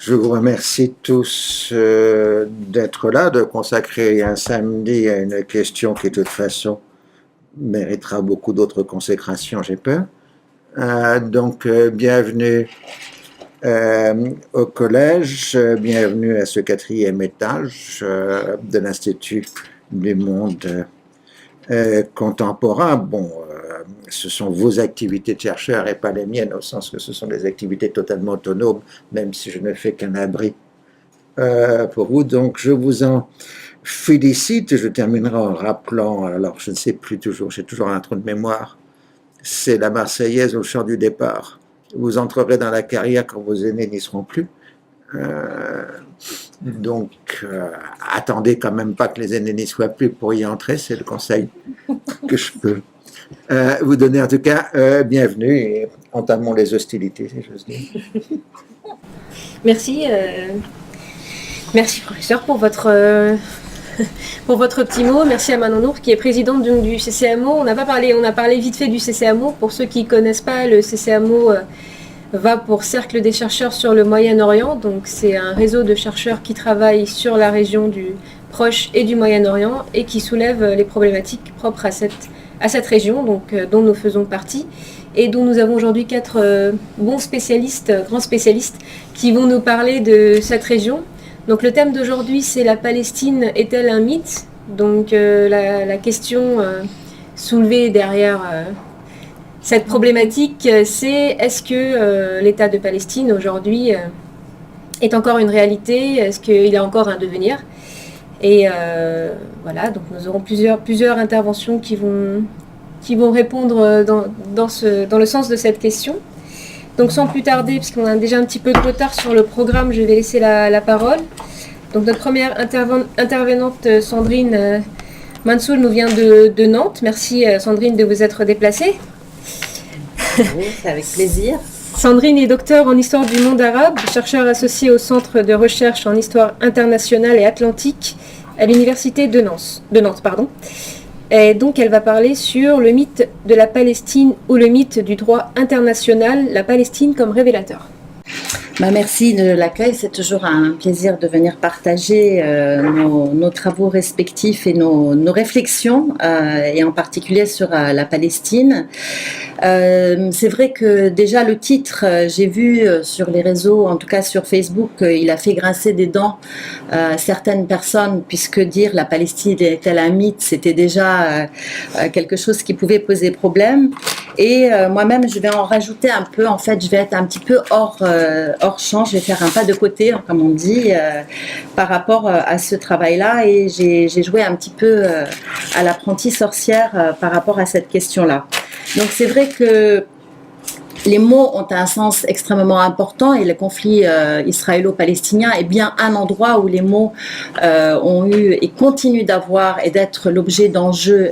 Je vous remercie tous d'être là, de consacrer un samedi à une question qui, de toute façon, méritera beaucoup d'autres consécrations, j'ai peur. Bienvenue au collège, bienvenue à ce 4e étage de l'Institut du monde contemporain. Ce sont vos activités de chercheurs et pas les miennes, au sens que ce sont des activités totalement autonomes, même si je ne fais qu'un abri pour vous. Donc, je vous en félicite. Je terminerai en rappelant, alors je ne sais plus toujours, j'ai toujours un trou de mémoire, c'est la Marseillaise au chant du départ. Vous entrerez dans la carrière quand vos aînés n'y seront plus. Attendez quand même pas que les aînés n'y soient plus pour y entrer, c'est le conseil que je peux vous donner. En tout cas, bienvenue et entamons les hostilités, si j'ose dire. Merci, professeur, pour votre petit mot. Merci à Manon Nour, qui est présidente du CCAMO. On a parlé vite fait du CCAMO. Pour ceux qui ne connaissent pas, le CCAMO va pour Cercle des chercheurs sur le Moyen-Orient. Donc c'est un réseau de chercheurs qui travaillent sur la région du Proche et du Moyen-Orient et qui soulèvent les problématiques propres à cette région, dont nous faisons partie, et dont nous avons aujourd'hui 4 bons spécialistes, grands spécialistes, qui vont nous parler de cette région. Donc le thème d'aujourd'hui, c'est la Palestine est-elle un mythe ? Donc la question soulevée derrière cette problématique, c'est est-ce que l'État de Palestine aujourd'hui est encore une réalité ? Est-ce qu'il a encore un devenir ? Et voilà, donc nous aurons plusieurs interventions qui vont répondre dans le sens de cette question. Donc sans plus tarder, puisqu'on a déjà un petit peu de retard sur le programme, je vais laisser la parole. Donc notre première intervenante, Sandrine Mansoul, nous vient de Nantes. Merci Sandrine de vous être déplacée. Oui, c'est avec plaisir. Sandrine est docteure en histoire du monde arabe, chercheure associée au Centre de recherche en histoire internationale et atlantique à l'Université de Nantes. Et donc elle va parler sur le mythe de la Palestine ou le mythe du droit international, la Palestine comme révélateur. Merci de l'accueil, c'est toujours un plaisir de venir partager nos travaux respectifs et nos réflexions, et en particulier sur la Palestine. C'est vrai que déjà le titre, j'ai vu sur les réseaux, en tout cas sur Facebook, il a fait grincer des dents certaines personnes, puisque dire la Palestine est-elle un mythe, c'était déjà quelque chose qui pouvait poser problème. Et moi-même, je vais en rajouter un peu. En fait, je vais être un petit peu hors champ. Je vais faire un pas de côté, comme on dit, par rapport à ce travail-là. Et j'ai joué un petit peu à l'apprentie sorcière par rapport à cette question-là. Donc, c'est vrai que les mots ont un sens extrêmement important et le conflit israélo-palestinien est bien un endroit où les mots ont eu et continuent d'avoir et d'être l'objet d'enjeux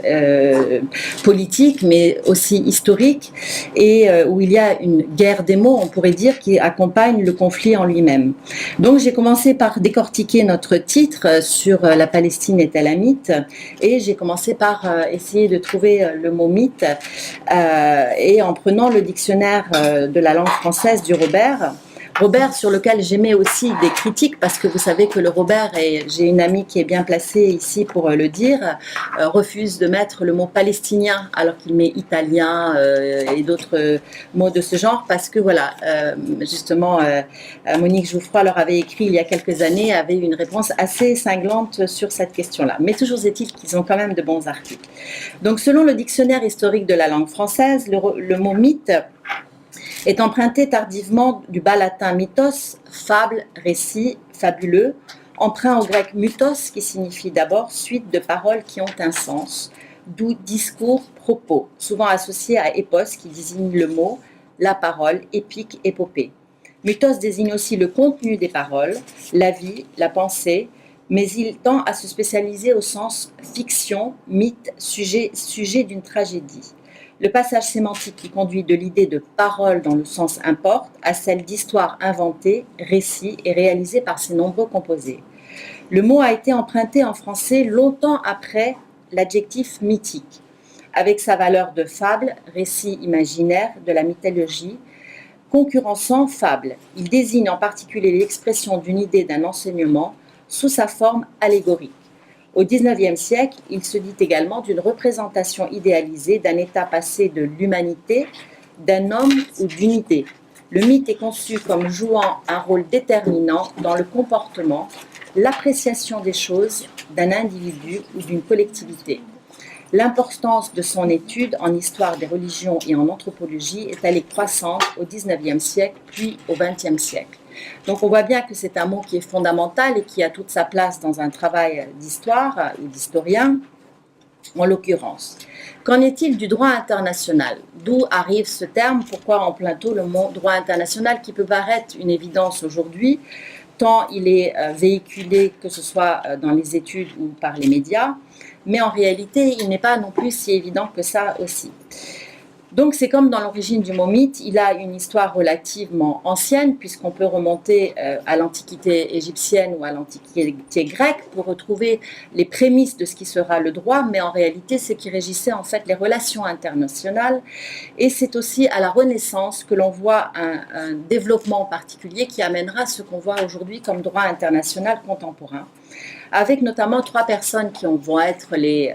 politiques mais aussi historiques, et où il y a une guerre des mots, on pourrait dire, qui accompagne le conflit en lui-même. Donc j'ai commencé par décortiquer notre titre sur la Palestine est-elle un mythe, et j'ai commencé par essayer de trouver le mot mythe, et en prenant le dictionnaire de la langue française du Robert, sur lequel j'émets aussi des critiques, parce que vous savez que le Robert, et j'ai une amie qui est bien placée ici pour le dire, refuse de mettre le mot palestinien alors qu'il met italien et d'autres mots de ce genre, parce que voilà, justement Monique Jouffroy leur avait écrit il y a quelques années, avait une réponse assez cinglante sur cette question-là. Mais toujours est-il qu'ils ont quand même de bons articles. Donc selon le dictionnaire historique de la langue française, le mot mythe est emprunté tardivement du bas latin mythos, fable, récit, fabuleux, emprunt au grec mutos, qui signifie d'abord suite de paroles qui ont un sens, d'où discours, propos, souvent associé à épos, qui désigne le mot, la parole, épique, épopée. Mythos désigne aussi le contenu des paroles, la vie, la pensée, mais il tend à se spécialiser au sens fiction, mythe, sujet d'une tragédie. Le passage sémantique qui conduit de l'idée de parole dans le sens importe à celle d'histoire inventée, récit et réalisée par ses nombreux composés. Le mot a été emprunté en français longtemps après l'adjectif mythique, avec sa valeur de fable, récit imaginaire de la mythologie, concurrençant fable. Il désigne en particulier l'expression d'une idée d'un enseignement sous sa forme allégorique. Au XIXe siècle, il se dit également d'une représentation idéalisée d'un état passé de l'humanité, d'un homme ou d'une idée. Le mythe est conçu comme jouant un rôle déterminant dans le comportement, l'appréciation des choses d'un individu ou d'une collectivité. L'importance de son étude en histoire des religions et en anthropologie est allée croissante au XIXe siècle puis au XXe siècle. Donc on voit bien que c'est un mot qui est fondamental et qui a toute sa place dans un travail d'histoire ou d'historien, en l'occurrence. Qu'en est-il du droit international? D'où arrive ce terme? Pourquoi en plateau le mot droit international qui peut paraître une évidence aujourd'hui, tant il est véhiculé, que ce soit dans les études ou par les médias, mais en réalité, il n'est pas non plus si évident que ça aussi. Donc c'est comme dans l'origine du mot mythe, il a une histoire relativement ancienne, puisqu'on peut remonter à l'Antiquité égyptienne ou à l'Antiquité grecque pour retrouver les prémices de ce qui sera le droit, mais en réalité c'est qui régissait en fait les relations internationales, et c'est aussi à la Renaissance que l'on voit un développement particulier qui amènera ce qu'on voit aujourd'hui comme droit international contemporain, avec notamment 3 personnes qui vont être les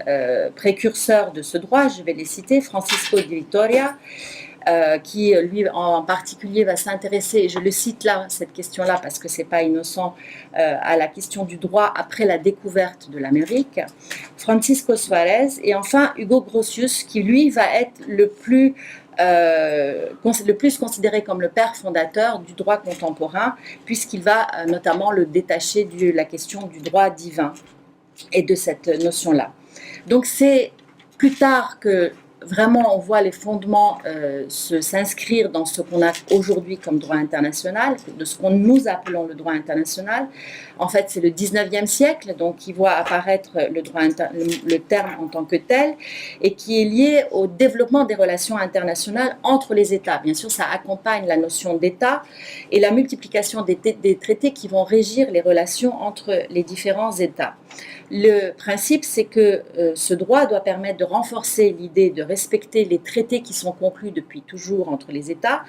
précurseurs de ce droit. Je vais les citer: Francisco de Vitoria, qui lui en particulier va s'intéresser, et je le cite là, cette question-là, parce que c'est pas innocent, à la question du droit après la découverte de l'Amérique, Francisco Suarez, et enfin Hugo Grotius, qui lui va être le plus considéré comme le père fondateur du droit contemporain, puisqu'il va notamment le détacher de la question du droit divin et de cette notion-là. Donc c'est plus tard que vraiment on voit les fondements s'inscrire dans ce qu'on a aujourd'hui comme droit international, de ce que nous appelons le droit international. En fait, c'est le 19e siècle, donc qui voit apparaître le terme en tant que tel, et qui est lié au développement des relations internationales entre les États. Bien sûr, ça accompagne la notion d'État et la multiplication des traités qui vont régir les relations entre les différents États. Le principe, c'est que ce droit doit permettre de renforcer l'idée de respecter les traités qui sont conclus depuis toujours entre les États,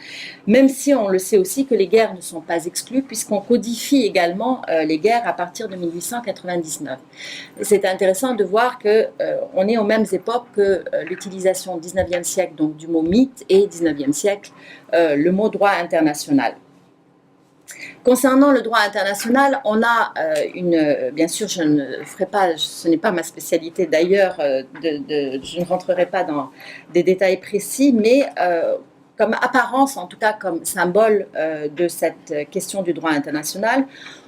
même si on le sait aussi que les guerres ne sont pas exclues, puisqu'on codifie également les guerres à partir de 1899. C'est intéressant de voir qu'on est aux mêmes époques que l'utilisation au 19e siècle donc, du mot mythe, et 19e siècle le mot droit international. Concernant le droit international, on a bien sûr, je ne ferai pas, ce n'est pas ma spécialité d'ailleurs, je ne rentrerai pas dans des détails précis, mais comme apparence, en tout cas comme symbole de cette question du droit international,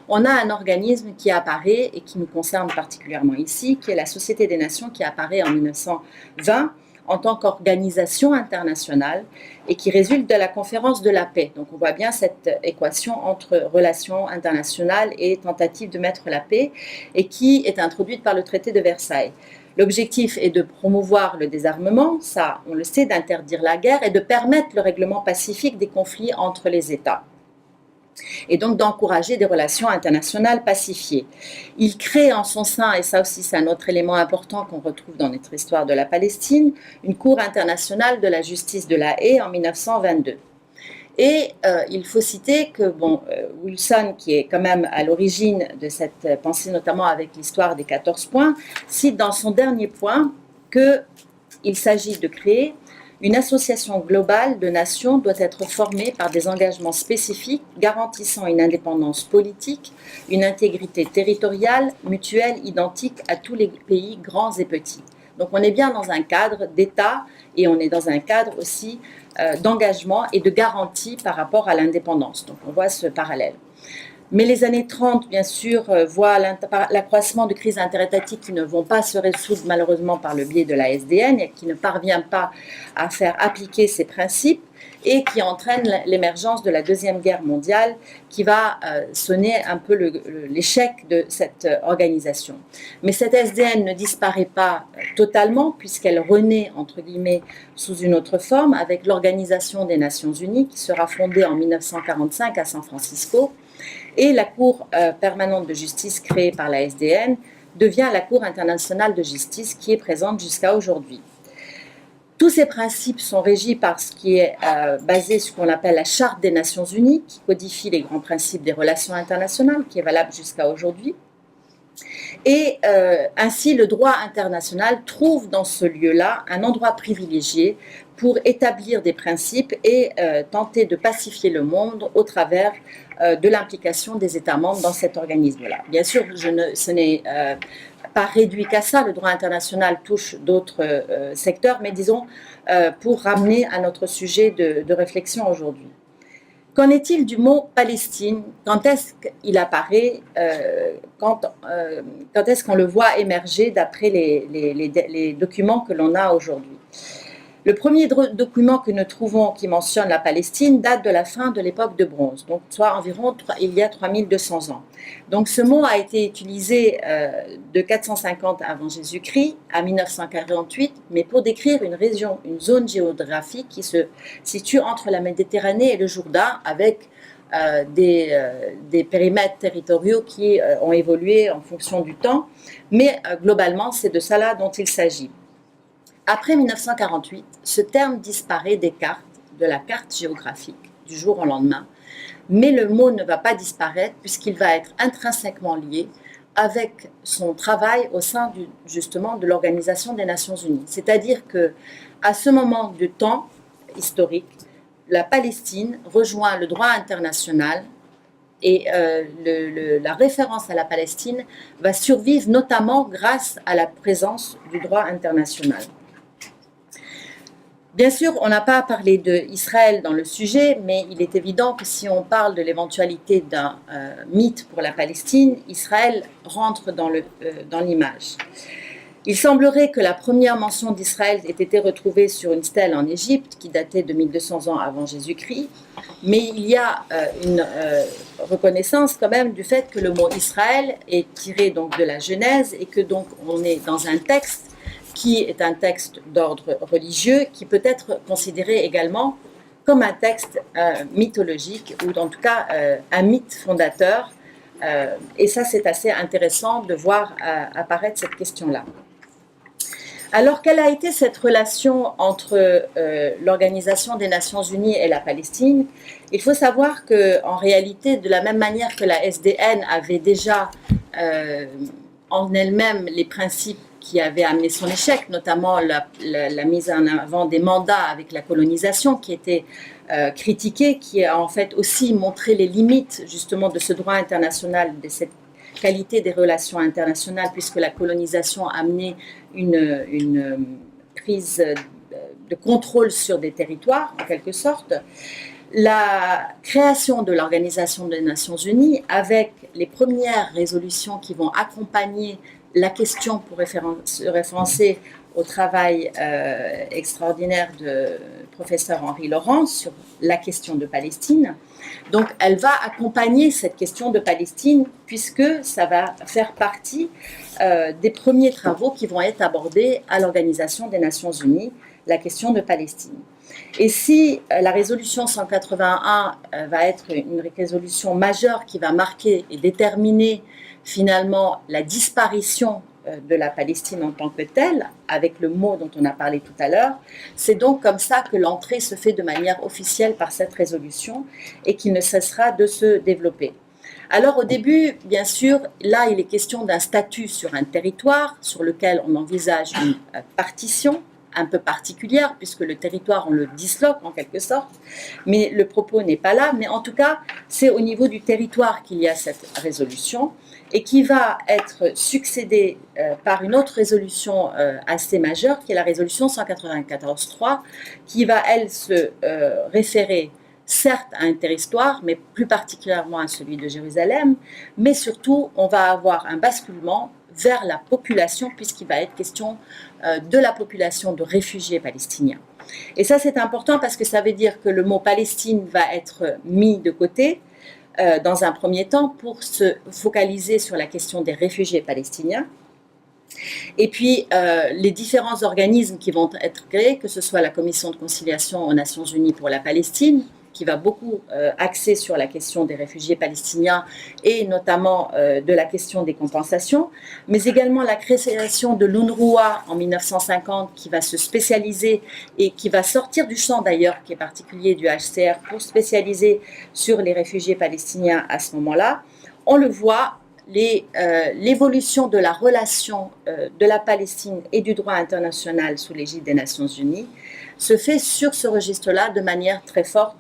on a un organisme qui apparaît et qui nous concerne particulièrement ici, qui est la Société des Nations, qui apparaît en 1920 en tant qu'organisation internationale et qui résulte de la conférence de la paix. Donc on voit bien cette équation entre relations internationales et tentative de mettre la paix, et qui est introduite par le traité de Versailles. L'objectif est de promouvoir le désarmement, ça on le sait, d'interdire la guerre et de permettre le règlement pacifique des conflits entre les États, et donc d'encourager des relations internationales pacifiées. Il crée en son sein, et ça aussi c'est un autre élément important qu'on retrouve dans notre histoire de la Palestine, une Cour internationale de la justice de la Haye en 1922. Et il faut citer que Wilson, qui est quand même à l'origine de cette pensée, notamment avec l'histoire des 14 points, cite dans son dernier point qu'il s'agit de créer une association globale de nations doit être formée par des engagements spécifiques garantissant une indépendance politique, une intégrité territoriale, mutuelle, identique à tous les pays grands et petits. Donc on est bien dans un cadre d'État et on est dans un cadre aussi d'engagement et de garantie par rapport à l'indépendance. Donc on voit ce parallèle. Mais les années 30, bien sûr, voient l'accroissement de crises interétatiques qui ne vont pas se résoudre malheureusement par le biais de la SDN et qui ne parvient pas à faire appliquer ces principes, et qui entraîne l'émergence de la Deuxième Guerre mondiale qui va sonner un peu l'échec de cette organisation. Mais cette SDN ne disparaît pas totalement puisqu'elle renaît, entre guillemets, sous une autre forme avec l'Organisation des Nations Unies qui sera fondée en 1945 à San Francisco, et la Cour permanente de justice créée par la SDN devient la Cour internationale de justice qui est présente jusqu'à aujourd'hui. Tous ces principes sont régis par ce qui est basé sur ce qu'on appelle la Charte des Nations Unies, qui codifie les grands principes des relations internationales, qui est valable jusqu'à aujourd'hui. Et ainsi, le droit international trouve dans ce lieu-là un endroit privilégié pour établir des principes et tenter de pacifier le monde au travers de l'implication des États membres dans cet organisme-là. Bien sûr, ce n'est pas réduit qu'à ça, le droit international touche d'autres secteurs, mais disons, pour ramener à notre sujet de réflexion aujourd'hui. Qu'en est-il du mot Palestine? Quand est-ce qu'il apparaît? Quand est-ce qu'on le voit émerger d'après les documents que l'on a aujourd'hui? Le premier document que nous trouvons qui mentionne la Palestine date de la fin de l'époque de bronze, donc soit environ il y a 3200 ans. Donc ce mot a été utilisé de 450 avant Jésus-Christ à 1948, mais pour décrire une région, une zone géographique qui se situe entre la Méditerranée et le Jourdain, avec des périmètres territoriaux qui ont évolué en fonction du temps, mais globalement c'est de ça là dont il s'agit. Après 1948, ce terme disparaît des cartes, de la carte géographique, du jour au lendemain, mais le mot ne va pas disparaître puisqu'il va être intrinsèquement lié avec son travail au sein justement de l'Organisation des Nations Unies. C'est-à-dire qu'à ce moment du temps historique, la Palestine rejoint le droit international et la référence à la Palestine va survivre notamment grâce à la présence du droit international. Bien sûr, on n'a pas parlé d'Israël dans le sujet, mais il est évident que si on parle de l'éventualité d'un mythe pour la Palestine, Israël rentre dans l'image. Il semblerait que la première mention d'Israël ait été retrouvée sur une stèle en Égypte qui datait de 1200 ans avant Jésus-Christ, mais il y a une reconnaissance quand même du fait que le mot Israël est tiré donc de la Genèse et que donc on est dans un texte qui est un texte d'ordre religieux, qui peut être considéré également comme un texte mythologique, ou en tout cas un mythe fondateur. Et ça, c'est assez intéressant de voir apparaître cette question-là. Alors, quelle a été cette relation entre l'Organisation des Nations Unies et la Palestine? Il faut savoir qu'en réalité, de la même manière que la SDN avait déjà en elle-même les principes qui avait amené son échec, notamment la mise en avant des mandats avec la colonisation qui était critiquée, qui a en fait aussi montré les limites justement de ce droit international, de cette qualité des relations internationales, puisque la colonisation a amené une prise de contrôle sur des territoires, en quelque sorte. La création de l'Organisation des Nations Unies, avec les premières résolutions qui vont accompagner la question pour se référencer au travail extraordinaire de professeur Henri Laurent sur la question de Palestine. Donc, elle va accompagner cette question de Palestine puisque ça va faire partie des premiers travaux qui vont être abordés à l'Organisation des Nations Unies, la question de Palestine. Et si la résolution 181 va être une résolution majeure qui va marquer et déterminer finalement la disparition de la Palestine en tant que telle, avec le mot dont on a parlé tout à l'heure, c'est donc comme ça que l'entrée se fait de manière officielle par cette résolution et qu'il ne cessera de se développer. Alors au début, bien sûr, là il est question d'un statut sur un territoire sur lequel on envisage une partition un peu particulière, puisque le territoire, on le disloque en quelque sorte, mais le propos n'est pas là. Mais en tout cas, c'est au niveau du territoire qu'il y a cette résolution et qui va être succédée par une autre résolution assez majeure, qui est la résolution 194.3, qui va, elle, se référer certes à un territoire, mais plus particulièrement à celui de Jérusalem, mais surtout, on va avoir un basculement vers la population, puisqu'il va être question de la population de réfugiés palestiniens. Et ça, c'est important parce que ça veut dire que le mot Palestine va être mis de côté dans un premier temps pour se focaliser sur la question des réfugiés palestiniens. Et puis, les différents organismes qui vont être créés, que ce soit la Commission de conciliation aux Nations Unies pour la Palestine, qui va beaucoup axer sur la question des réfugiés palestiniens et notamment de la question des compensations, mais également la création de l'UNRWA en 1950 qui va se spécialiser et qui va sortir du champ d'ailleurs qui est particulier du HCR pour spécialiser sur les réfugiés palestiniens à ce moment-là. On le voit, l'évolution de la relation de la Palestine et du droit international sous l'égide des Nations Unies se fait sur ce registre-là de manière très forte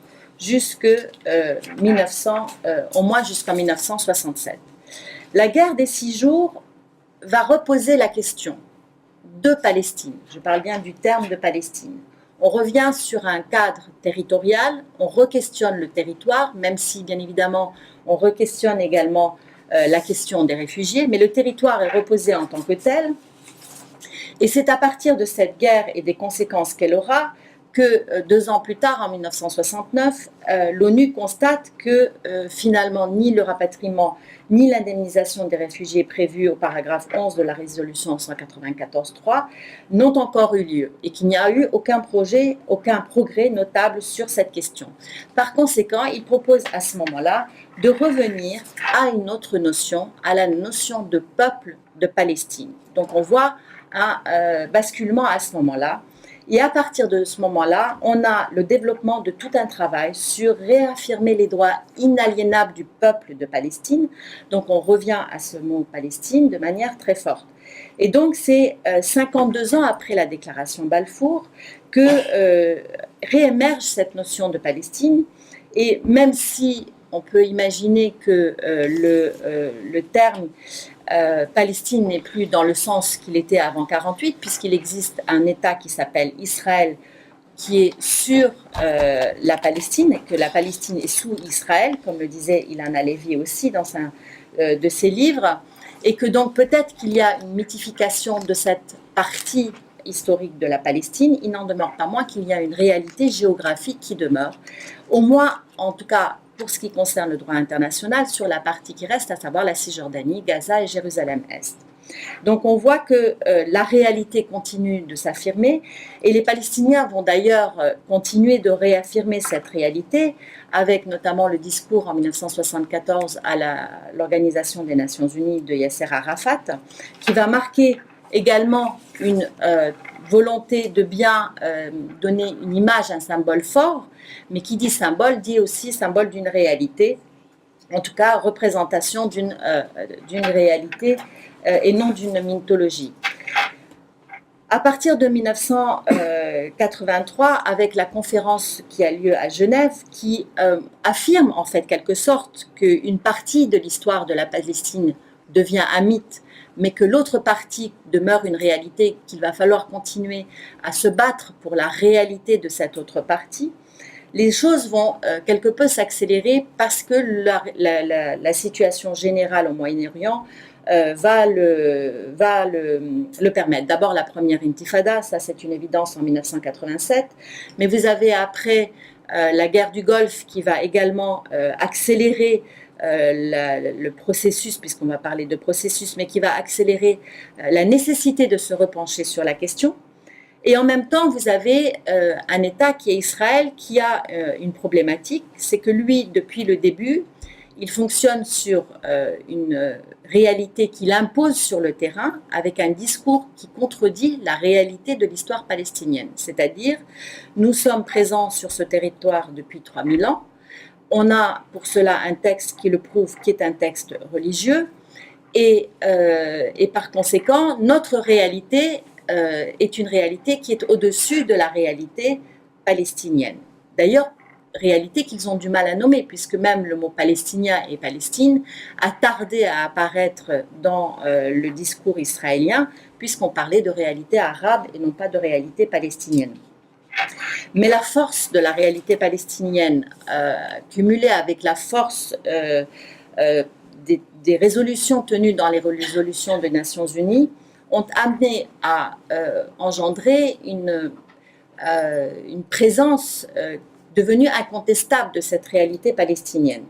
au moins jusqu'en 1967. La guerre des 6 jours va reposer la question de Palestine. Je parle bien du terme de Palestine. On revient sur un cadre territorial, on re-questionne le territoire, même si bien évidemment on re-questionne également la question des réfugiés, mais le territoire est reposé en tant que tel. Et c'est à partir de cette guerre et des conséquences qu'elle aura que 2 ans plus tard, en 1969, l'ONU constate que finalement ni le rapatriement ni l'indemnisation des réfugiés prévus au paragraphe 11 de la résolution 194.3 n'ont encore eu lieu et qu'il n'y a eu aucun progrès notable sur cette question. Par conséquent, il propose à ce moment-là de revenir à une autre notion, à la notion de peuple de Palestine. Donc on voit un basculement à ce moment-là. Et à partir de ce moment-là, on a le développement de tout un travail sur réaffirmer les droits inaliénables du peuple de Palestine. Donc on revient à ce mot Palestine de manière très forte. Et donc c'est 52 ans après la déclaration Balfour que réémerge cette notion de Palestine. Et même si on peut imaginer que le terme Palestine n'est plus dans le sens qu'il était avant 1948, puisqu'il existe un État qui s'appelle Israël, qui est sur la Palestine, et que la Palestine est sous Israël, comme le disait Ilan Halevi aussi dans un de ses livres, et que donc peut-être qu'il y a une mythification de cette partie historique de la Palestine. Il n'en demeure pas moins qu'il y a une réalité géographique qui demeure, au moins en tout cas pour ce qui concerne le droit international, sur la partie qui reste, à savoir la Cisjordanie, Gaza et Jérusalem-Est. Donc on voit que la réalité continue de s'affirmer et les Palestiniens vont d'ailleurs continuer de réaffirmer cette réalité avec notamment le discours en 1974 à l'Organisation des Nations Unies de Yasser Arafat qui va marquer également une volonté de bien donner une image, un symbole fort, mais qui dit symbole dit aussi symbole d'une réalité, en tout cas représentation d'une réalité et non d'une mythologie. À partir de 1983, avec la conférence qui a lieu à Genève, qui affirme en fait quelque sorte qu'une partie de l'histoire de la Palestine devient un mythe, mais que l'autre partie demeure une réalité, qu'il va falloir continuer à se battre pour la réalité de cette autre partie, les choses vont quelque peu s'accélérer parce que la situation générale au Moyen-Orient va le permettre. D'abord la première intifada, ça c'est une évidence en 1987, mais vous avez après la guerre du Golfe qui va également accélérer le processus, puisqu'on va parler de processus, mais qui va accélérer la nécessité de se repencher sur la question. Et en même temps, vous avez un État qui est Israël, qui a une problématique, c'est que lui, depuis le début, il fonctionne sur une réalité qu'il impose sur le terrain, avec un discours qui contredit la réalité de l'histoire palestinienne. C'est-à-dire, nous sommes présents sur ce territoire depuis 3000 ans, on a pour cela un texte qui le prouve, qui est un texte religieux, et par conséquent, notre réalité est une réalité qui est au-dessus de la réalité palestinienne. D'ailleurs, réalité qu'ils ont du mal à nommer, puisque même le mot palestinien et Palestine a tardé à apparaître dans le discours israélien, puisqu'on parlait de réalité arabe et non pas de réalité palestinienne. Mais la force de la réalité palestinienne, cumulée avec la force des résolutions tenues dans les résolutions des Nations Unies, ont amené à engendrer une présence devenue incontestable de cette réalité palestinienne.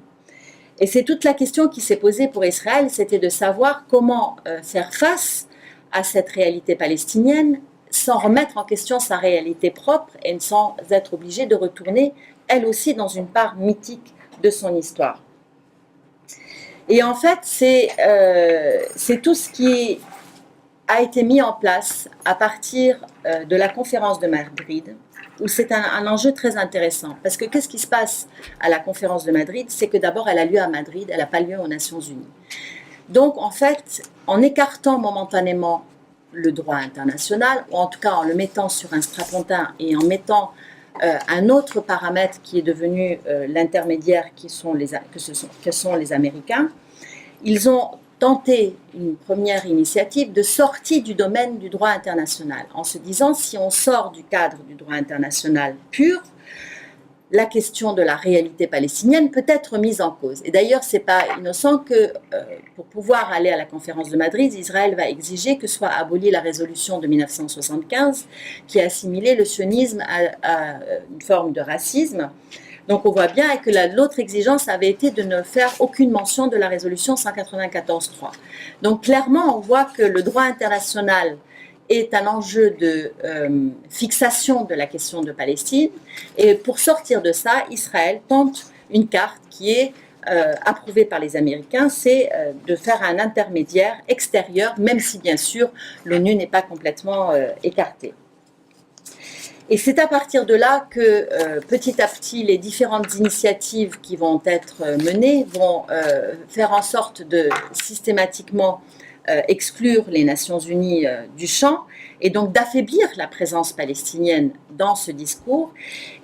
Et c'est toute la question qui s'est posée pour Israël, c'était de savoir comment faire face à cette réalité palestinienne sans remettre en question sa réalité propre et sans être obligé de retourner elle aussi dans une part mythique de son histoire. Et en fait, c'est tout ce qui a été mis en place à partir de la conférence de Madrid, où c'est un enjeu très intéressant. Parce que qu'est-ce qui se passe à la conférence de Madrid? C'est que d'abord, elle a lieu à Madrid, elle n'a pas lieu aux Nations Unies. Donc, en fait, en écartant momentanément le droit international, ou en tout cas en le mettant sur un strapontin et en mettant un autre paramètre qui est devenu l'intermédiaire, que sont les Américains, ils ont tenté une première initiative de sortie du domaine du droit international, en se disant si on sort du cadre du droit international pur, la question de la réalité palestinienne peut être mise en cause. Et d'ailleurs, ce n'est pas innocent que pour pouvoir aller à la conférence de Madrid, Israël va exiger que soit abolie la résolution de 1975 qui a assimilé le sionisme à une forme de racisme. Donc on voit bien que l'autre exigence avait été de ne faire aucune mention de la résolution 194.3. Donc clairement, on voit que le droit international est un enjeu de fixation de la question de Palestine. Et pour sortir de ça, Israël tente une carte qui est approuvée par les Américains, c'est de faire un intermédiaire extérieur, même si bien sûr l'ONU n'est pas complètement écartée. Et c'est à partir de là que petit à petit, les différentes initiatives qui vont être menées vont faire en sorte de systématiquement exclure les Nations Unies du champ et donc d'affaiblir la présence palestinienne dans ce discours.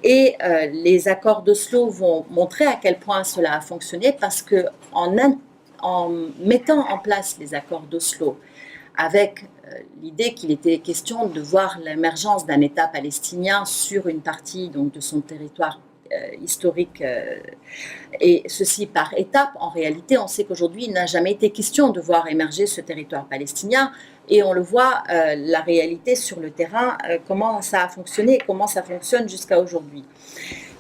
Et les accords d'Oslo vont montrer à quel point cela a fonctionné parce qu'en mettant en place les accords d'Oslo avec l'idée qu'il était question de voir l'émergence d'un État palestinien sur une partie donc, de son territoire historique, et ceci par étapes. En réalité, on sait qu'aujourd'hui, il n'a jamais été question de voir émerger ce territoire palestinien, et on le voit, la réalité sur le terrain, comment ça a fonctionné et comment ça fonctionne jusqu'à aujourd'hui.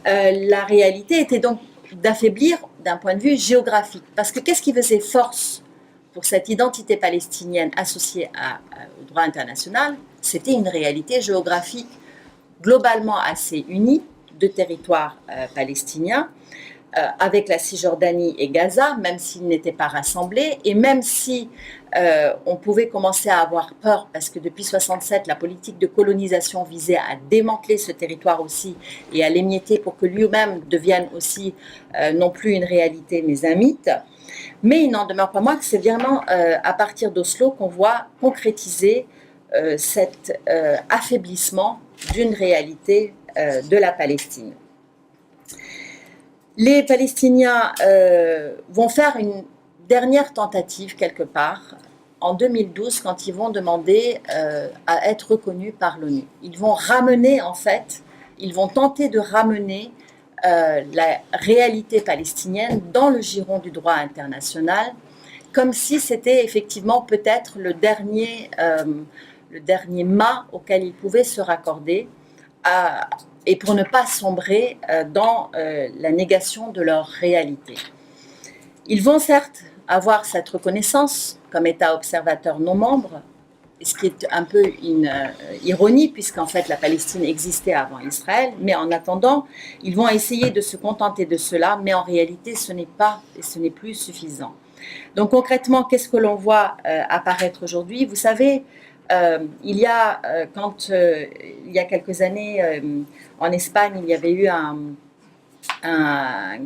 La réalité était donc d'affaiblir d'un point de vue géographique, parce que qu'est-ce qui faisait force pour cette identité palestinienne associée au droit international? C'était une réalité géographique globalement assez unie de territoires palestiniens, avec la Cisjordanie et Gaza, même s'ils n'étaient pas rassemblés, et même si on pouvait commencer à avoir peur, parce que depuis 1967, la politique de colonisation visait à démanteler ce territoire aussi et à l'émietter pour que lui-même devienne aussi non plus une réalité, mais un mythe. Mais il n'en demeure pas moins que c'est vraiment à partir d'Oslo qu'on voit concrétiser cet affaiblissement d'une réalité de la Palestine. Les Palestiniens vont faire une dernière tentative quelque part en 2012 quand ils vont demander à être reconnus par l'ONU. Ils vont ramener en fait, ils vont tenter de ramener la réalité palestinienne dans le giron du droit international, comme si c'était effectivement peut-être le dernier mât auquel ils pouvaient se raccorder, et pour ne pas sombrer dans la négation de leur réalité. Ils vont certes avoir cette reconnaissance comme État observateur non membre, ce qui est un peu une ironie, puisqu'en fait la Palestine existait avant Israël, mais en attendant, ils vont essayer de se contenter de cela, mais en réalité ce n'est pas et ce n'est plus suffisant. Donc concrètement, qu'est-ce que l'on voit apparaître aujourd'hui? Vous savez, il y a quelques années, en Espagne, il y avait eu un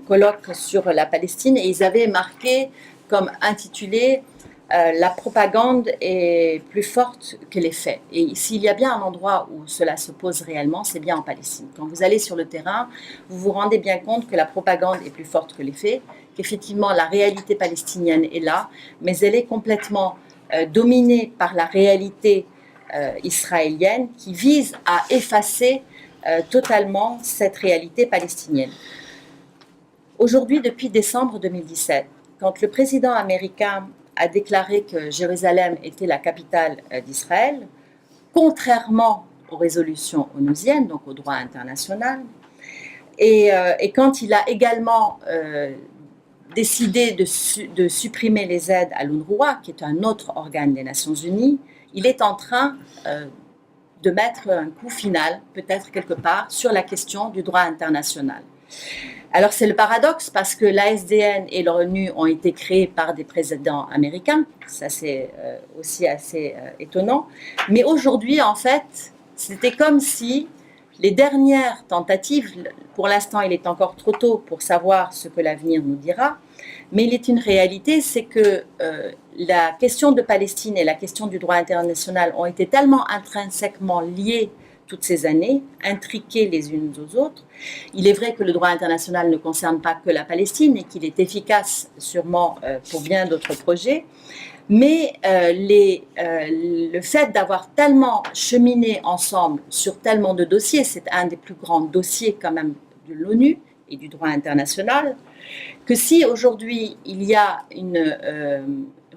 colloque sur la Palestine, et ils avaient marqué comme intitulé la propagande est plus forte que les faits. Et s'il y a bien un endroit où cela se pose réellement, c'est bien en Palestine. Quand vous allez sur le terrain, vous vous rendez bien compte que la propagande est plus forte que les faits, qu'effectivement la réalité palestinienne est là, mais elle est complètement dominée par la réalité israélienne qui vise à effacer totalement cette réalité palestinienne. Aujourd'hui, depuis décembre 2017, quand le président américain a déclaré que Jérusalem était la capitale d'Israël, contrairement aux résolutions onusiennes, donc au droit international, et quand il a également décidé de supprimer les aides à l'UNRWA, qui est un autre organe des Nations Unies, il est en train de mettre un coup final, peut-être quelque part, sur la question du droit international. Alors c'est le paradoxe parce que l'ASDN et l'ONU ont été créés par des présidents américains, ça c'est aussi assez étonnant, mais aujourd'hui en fait c'était comme si les dernières tentatives, pour l'instant il est encore trop tôt pour savoir ce que l'avenir nous dira, mais il est une réalité, c'est que la question de Palestine et la question du droit international ont été tellement intrinsèquement liées toutes ces années, intriquées les unes aux autres. Il est vrai que le droit international ne concerne pas que la Palestine et qu'il est efficace sûrement pour bien d'autres projets, mais le fait d'avoir tellement cheminé ensemble sur tellement de dossiers, c'est un des plus grands dossiers quand même de l'ONU et du droit international, que si aujourd'hui il y a une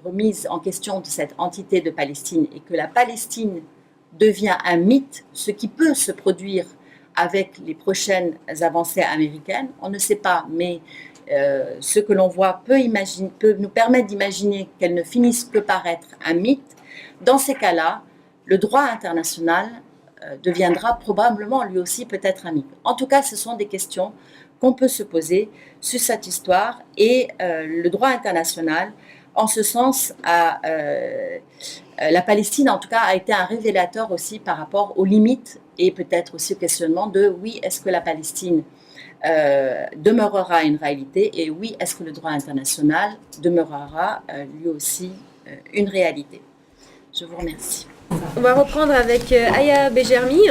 remise en question de cette entité de Palestine et que la Palestine devient un mythe, ce qui peut se produire avec les prochaines avancées américaines, on ne sait pas, mais ce que l'on voit peut nous permettre d'imaginer qu'elles ne finissent que par être un mythe. Dans ces cas-là, le droit international deviendra probablement lui aussi peut-être un mythe. En tout cas, ce sont des questions qu'on peut se poser sur cette histoire et le droit international, en ce sens, la Palestine, en tout cas, a été un révélateur aussi par rapport aux limites et peut-être aussi au questionnement de oui, est-ce que la Palestine demeurera une réalité et oui, est-ce que le droit international demeurera lui aussi une réalité. Je vous remercie. On va reprendre avec Aya Bejermi,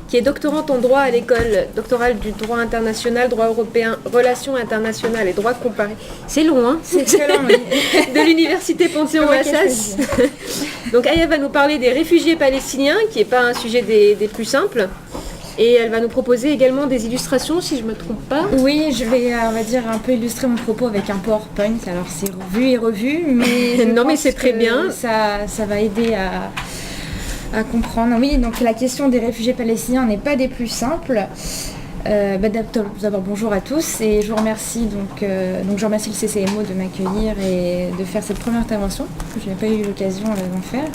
qui est doctorante en droit à l'école doctorale du droit international, droit européen, relations internationales et droit comparé. C'est long, hein? C'est très long, oui. De l'université Panthéon-Assas. Donc Aya va nous parler des réfugiés palestiniens, qui n'est pas un sujet des plus simples. Et elle va nous proposer également des illustrations, si je ne me trompe pas. Oui, je vais, on va dire, un peu illustrer mon propos avec un PowerPoint. Alors c'est revu et revu, mais non, mais c'est très bien. Ça va aider à comprendre. Oui, donc la question des réfugiés palestiniens n'est pas des plus simples. D'abord bonjour à tous et je vous remercie je remercie le CCMO de m'accueillir et de faire cette première intervention. Je n'ai pas eu l'occasion d'en faire.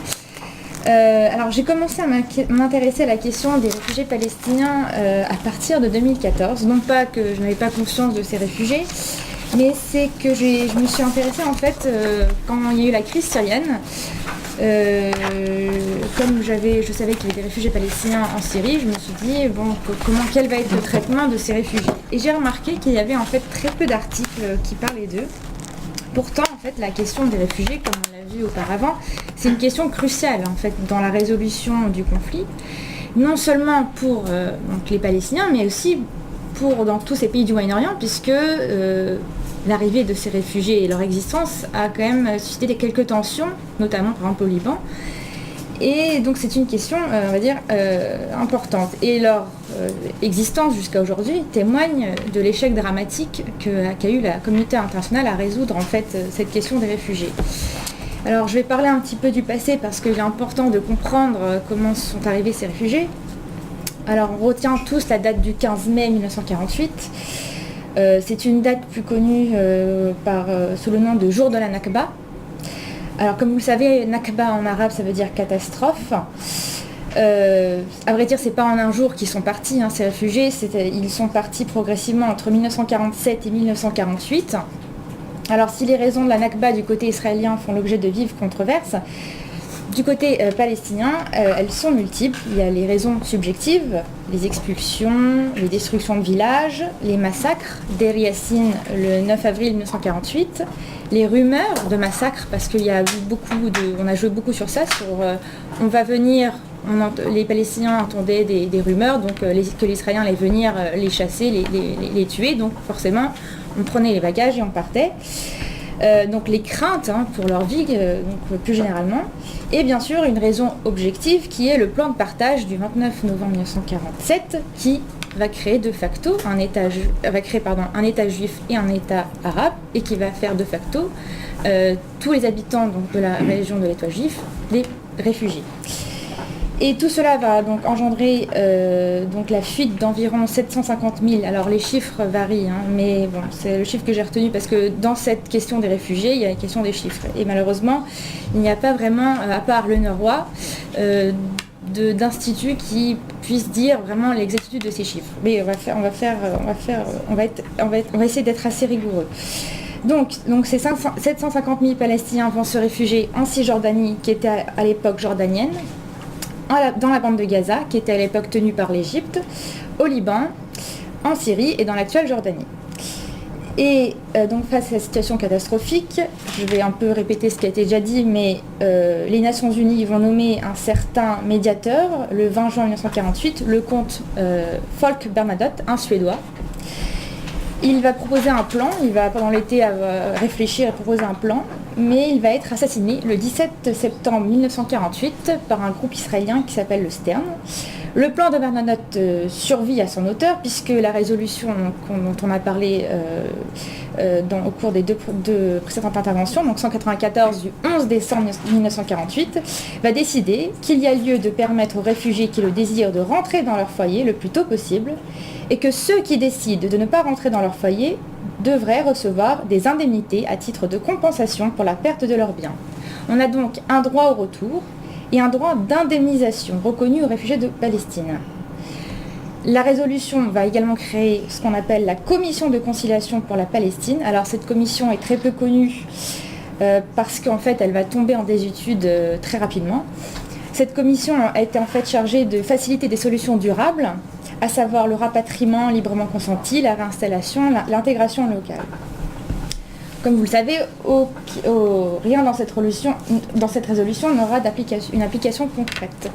Alors j'ai commencé à m'intéresser à la question des réfugiés palestiniens à partir de 2014. Non pas que je n'avais pas conscience de ces réfugiés, mais c'est que je me suis intéressée en fait quand il y a eu la crise syrienne. Comme je savais qu'il y avait des réfugiés palestiniens en Syrie, je me suis dit quel va être le traitement de ces réfugiés. Et j'ai remarqué qu'il y avait en fait très peu d'articles qui parlaient d'eux. Pourtant, en fait, la question des réfugiés, comme on l'a vu auparavant, c'est une question cruciale en fait dans la résolution du conflit, non seulement pour les Palestiniens, mais aussi dans tous ces pays du Moyen-Orient, puisque l'arrivée de ces réfugiés et leur existence a quand même suscité quelques tensions, notamment par exemple au Liban. Et donc c'est une question, on va dire, importante. Et leur existence jusqu'à aujourd'hui témoigne de l'échec dramatique qu'a eu la communauté internationale à résoudre en fait cette question des réfugiés. Alors je vais parler un petit peu du passé parce qu'il est important de comprendre comment sont arrivés ces réfugiés. Alors on retient tous la date du 15 mai 1948. C'est une date plus connue sous le nom de jour de la Nakba. Alors comme vous le savez, Nakba en arabe ça veut dire catastrophe. À vrai dire, c'est pas en un jour qu'ils sont partis, hein, ces réfugiés, ils sont partis progressivement entre 1947 et 1948. Alors si les raisons de la Nakba du côté israélien font l'objet de vives controverses, du côté palestinien, elles sont multiples. Il y a les raisons subjectives, les expulsions, les destructions de villages, les massacres, Deir Yassin le 9 avril 1948, les rumeurs de massacres, parce qu'il y a eu on a joué beaucoup sur ça, on va venir, les Palestiniens entendaient des rumeurs, donc que les Israéliens allaient venir les chasser, les tuer, donc forcément on prenait les bagages et on partait. Donc les craintes pour leur vie, plus généralement, et bien sûr une raison objective qui est le plan de partage du 29 novembre 1947 qui va créer de facto un État juif et un État arabe et qui va faire de facto tous les habitants de la région de l'État juif des réfugiés. Et tout cela va donc engendrer la fuite d'environ 750 000. Alors les chiffres varient, mais bon, c'est le chiffre que j'ai retenu parce que dans cette question des réfugiés, il y a la question des chiffres. Et malheureusement, il n'y a pas vraiment, à part le Nord-Ouest, d'institut qui puisse dire vraiment l'exactitude de ces chiffres. Mais on va essayer d'être assez rigoureux. Donc ces 750 000 Palestiniens vont se réfugier en Cisjordanie, qui était à l'époque jordanienne, dans la bande de Gaza, qui était à l'époque tenue par l'Égypte, au Liban, en Syrie et dans l'actuelle Jordanie. Et donc face à la situation catastrophique, je vais un peu répéter ce qui a été déjà dit, mais les Nations Unies vont nommer un certain médiateur le 20 juin 1948, le comte Folke Bernadotte, un Suédois. Il va proposer un plan, il va pendant l'été réfléchir et proposer un plan, mais il va être assassiné le 17 septembre 1948 par un groupe israélien qui s'appelle le Stern. Le plan de Bernadotte survit à son auteur, puisque la résolution dont on a parlé au cours des deux précédentes interventions, donc 194 du 11 décembre 1948, va décider qu'il y a lieu de permettre aux réfugiés qui le désirent de rentrer dans leur foyer le plus tôt possible, et que ceux qui décident de ne pas rentrer dans leur foyer devraient recevoir des indemnités à titre de compensation pour la perte de leurs biens. On a donc un droit au retour et un droit d'indemnisation reconnu aux réfugiés de Palestine. La résolution va également créer ce qu'on appelle la commission de conciliation pour la Palestine. Alors cette commission est très peu connue parce qu'en fait elle va tomber en désuétude très rapidement. Cette commission a été en fait chargée de faciliter des solutions durables, à savoir le rapatriement librement consenti, la réinstallation, l'intégration locale. Comme vous le savez, rien dans cette résolution n'aura une application concrète.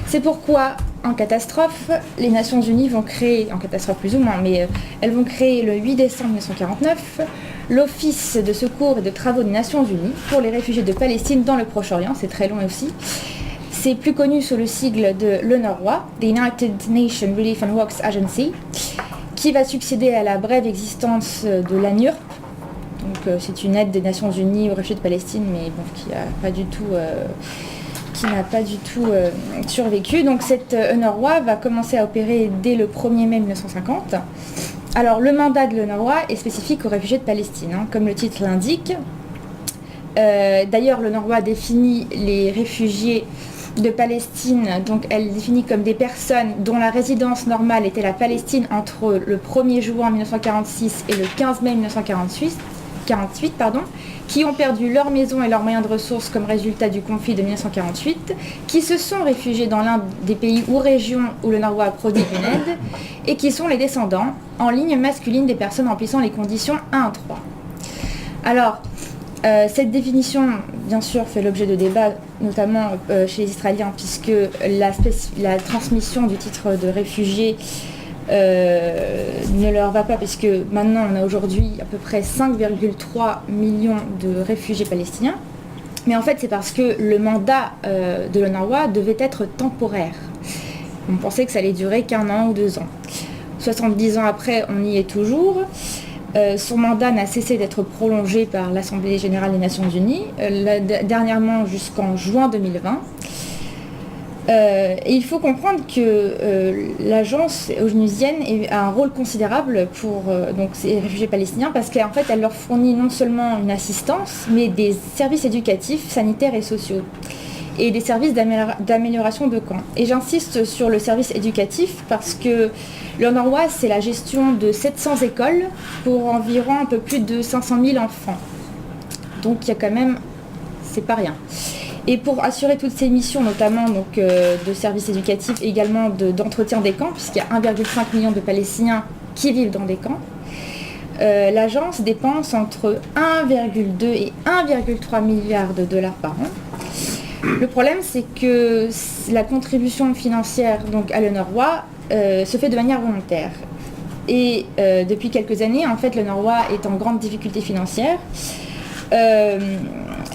C'est pourquoi, en catastrophe, les Nations Unies vont créer, en catastrophe plus ou moins, mais elles vont créer le 8 décembre 1949 l'Office de secours et de travaux des Nations Unies pour les réfugiés de Palestine dans le Proche-Orient, c'est très long aussi. C'est plus connu sous le sigle de l'UNRWA, the United Nations Relief and Works Agency, qui va succéder à la brève existence de l'ANURP. Donc c'est une aide des Nations Unies aux réfugiés de Palestine, mais bon, qui n'a pas du tout survécu. Donc cette UNRWA va commencer à opérer dès le 1er mai 1950. Alors le mandat de l'UNRWA est spécifique aux réfugiés de Palestine, comme le titre l'indique. D'ailleurs, l'UNRWA définit les réfugiés de Palestine, donc elle définit comme des personnes dont la résidence normale était la Palestine entre le 1er juin 1946 et le 15 mai 1948, qui ont perdu leur maison et leurs moyens de ressources comme résultat du conflit de 1948, qui se sont réfugiés dans l'un des pays ou régions où le l'UNRWA a produit une aide, et qui sont les descendants, en ligne masculine, des personnes remplissant les conditions 1 à 3. Alors, cette définition, bien sûr, fait l'objet de débats, notamment chez les Israéliens, puisque la transmission du titre de réfugié ne leur va pas, puisque maintenant on a aujourd'hui à peu près 5,3 millions de réfugiés palestiniens. Mais en fait, c'est parce que le mandat de l'UNRWA devait être temporaire. On pensait que ça allait durer qu'un an ou 2 ans. 70 ans après, on y est toujours. Son mandat n'a cessé d'être prolongé par l'Assemblée générale des Nations Unies, dernièrement jusqu'en juin 2020. Et il faut comprendre que l'agence onusienne a un rôle considérable pour donc ces réfugiés palestiniens, parce qu'en fait elle leur fournit non seulement une assistance, mais des services éducatifs, sanitaires et sociaux, et des services d'amélioration de camps. Et j'insiste sur le service éducatif parce que l'UNRWA, c'est la gestion de 700 écoles pour environ un peu plus de 500 000 enfants. Donc il y a quand même, c'est pas rien. Et pour assurer toutes ces missions, notamment donc, de services éducatifs et également d'entretien des camps, puisqu'il y a 1,5 million de Palestiniens qui vivent dans des camps, l'agence dépense entre 1,2 et 1,3 milliard de dollars par an. Le problème, c'est que la contribution financière donc, à l'UNRWA se fait de manière volontaire. Et depuis quelques années, en fait, l'UNRWA est en grande difficulté financière.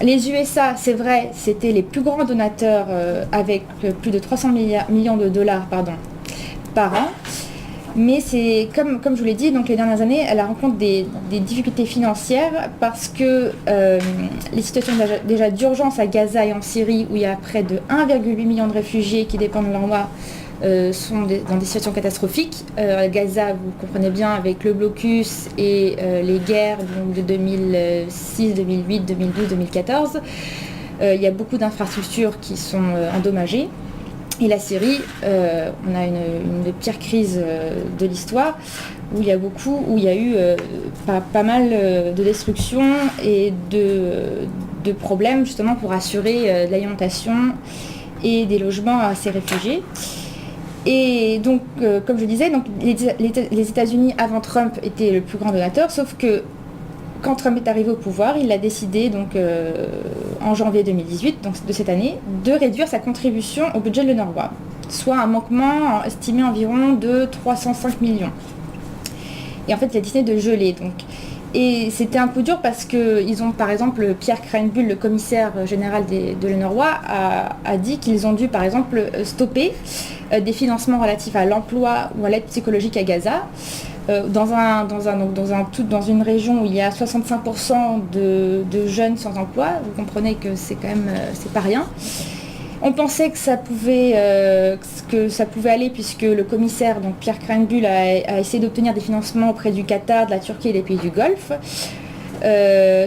Les USA, c'est vrai, c'était les plus grands donateurs avec plus de 300 millions de dollars par an. Mais c'est comme je vous l'ai dit, donc les dernières années, elle rencontre des difficultés financières parce que les situations déjà d'urgence à Gaza et en Syrie, où il y a près de 1,8 million de réfugiés qui dépendent de l'UNRWA, sont dans des situations catastrophiques. Gaza, vous comprenez bien, avec le blocus et les guerres donc, de 2006, 2008, 2012, 2014, il y a beaucoup d'infrastructures qui sont endommagées. Et la Syrie, on a une des pires crises de l'histoire, où il y a eu pas mal de destruction et de problèmes justement pour assurer de l'alimentation et des logements à ces réfugiés. Et donc, comme je disais, donc, les États-Unis avant Trump étaient le plus grand donateur, sauf que quand Trump est arrivé au pouvoir, il a décidé donc, en janvier 2018, donc de cette année, de réduire sa contribution au budget de l'UNRWA, soit un manquement estimé environ de 305 millions. Et en fait, il a décidé de geler. Donc. Et c'était un peu dur parce qu'ils ont, par exemple, Pierre Krahenbuhl, le commissaire général de l'UNRWA, a dit qu'ils ont dû, par exemple, stopper des financements relatifs à l'emploi ou à l'aide psychologique à Gaza, dans une région où il y a 65% de jeunes sans emploi. Vous comprenez que c'est quand même c'est pas rien. On pensait que ça pouvait aller puisque le commissaire, donc Pierre Krahenbuhl, a essayé d'obtenir des financements auprès du Qatar, de la Turquie et des pays du Golfe.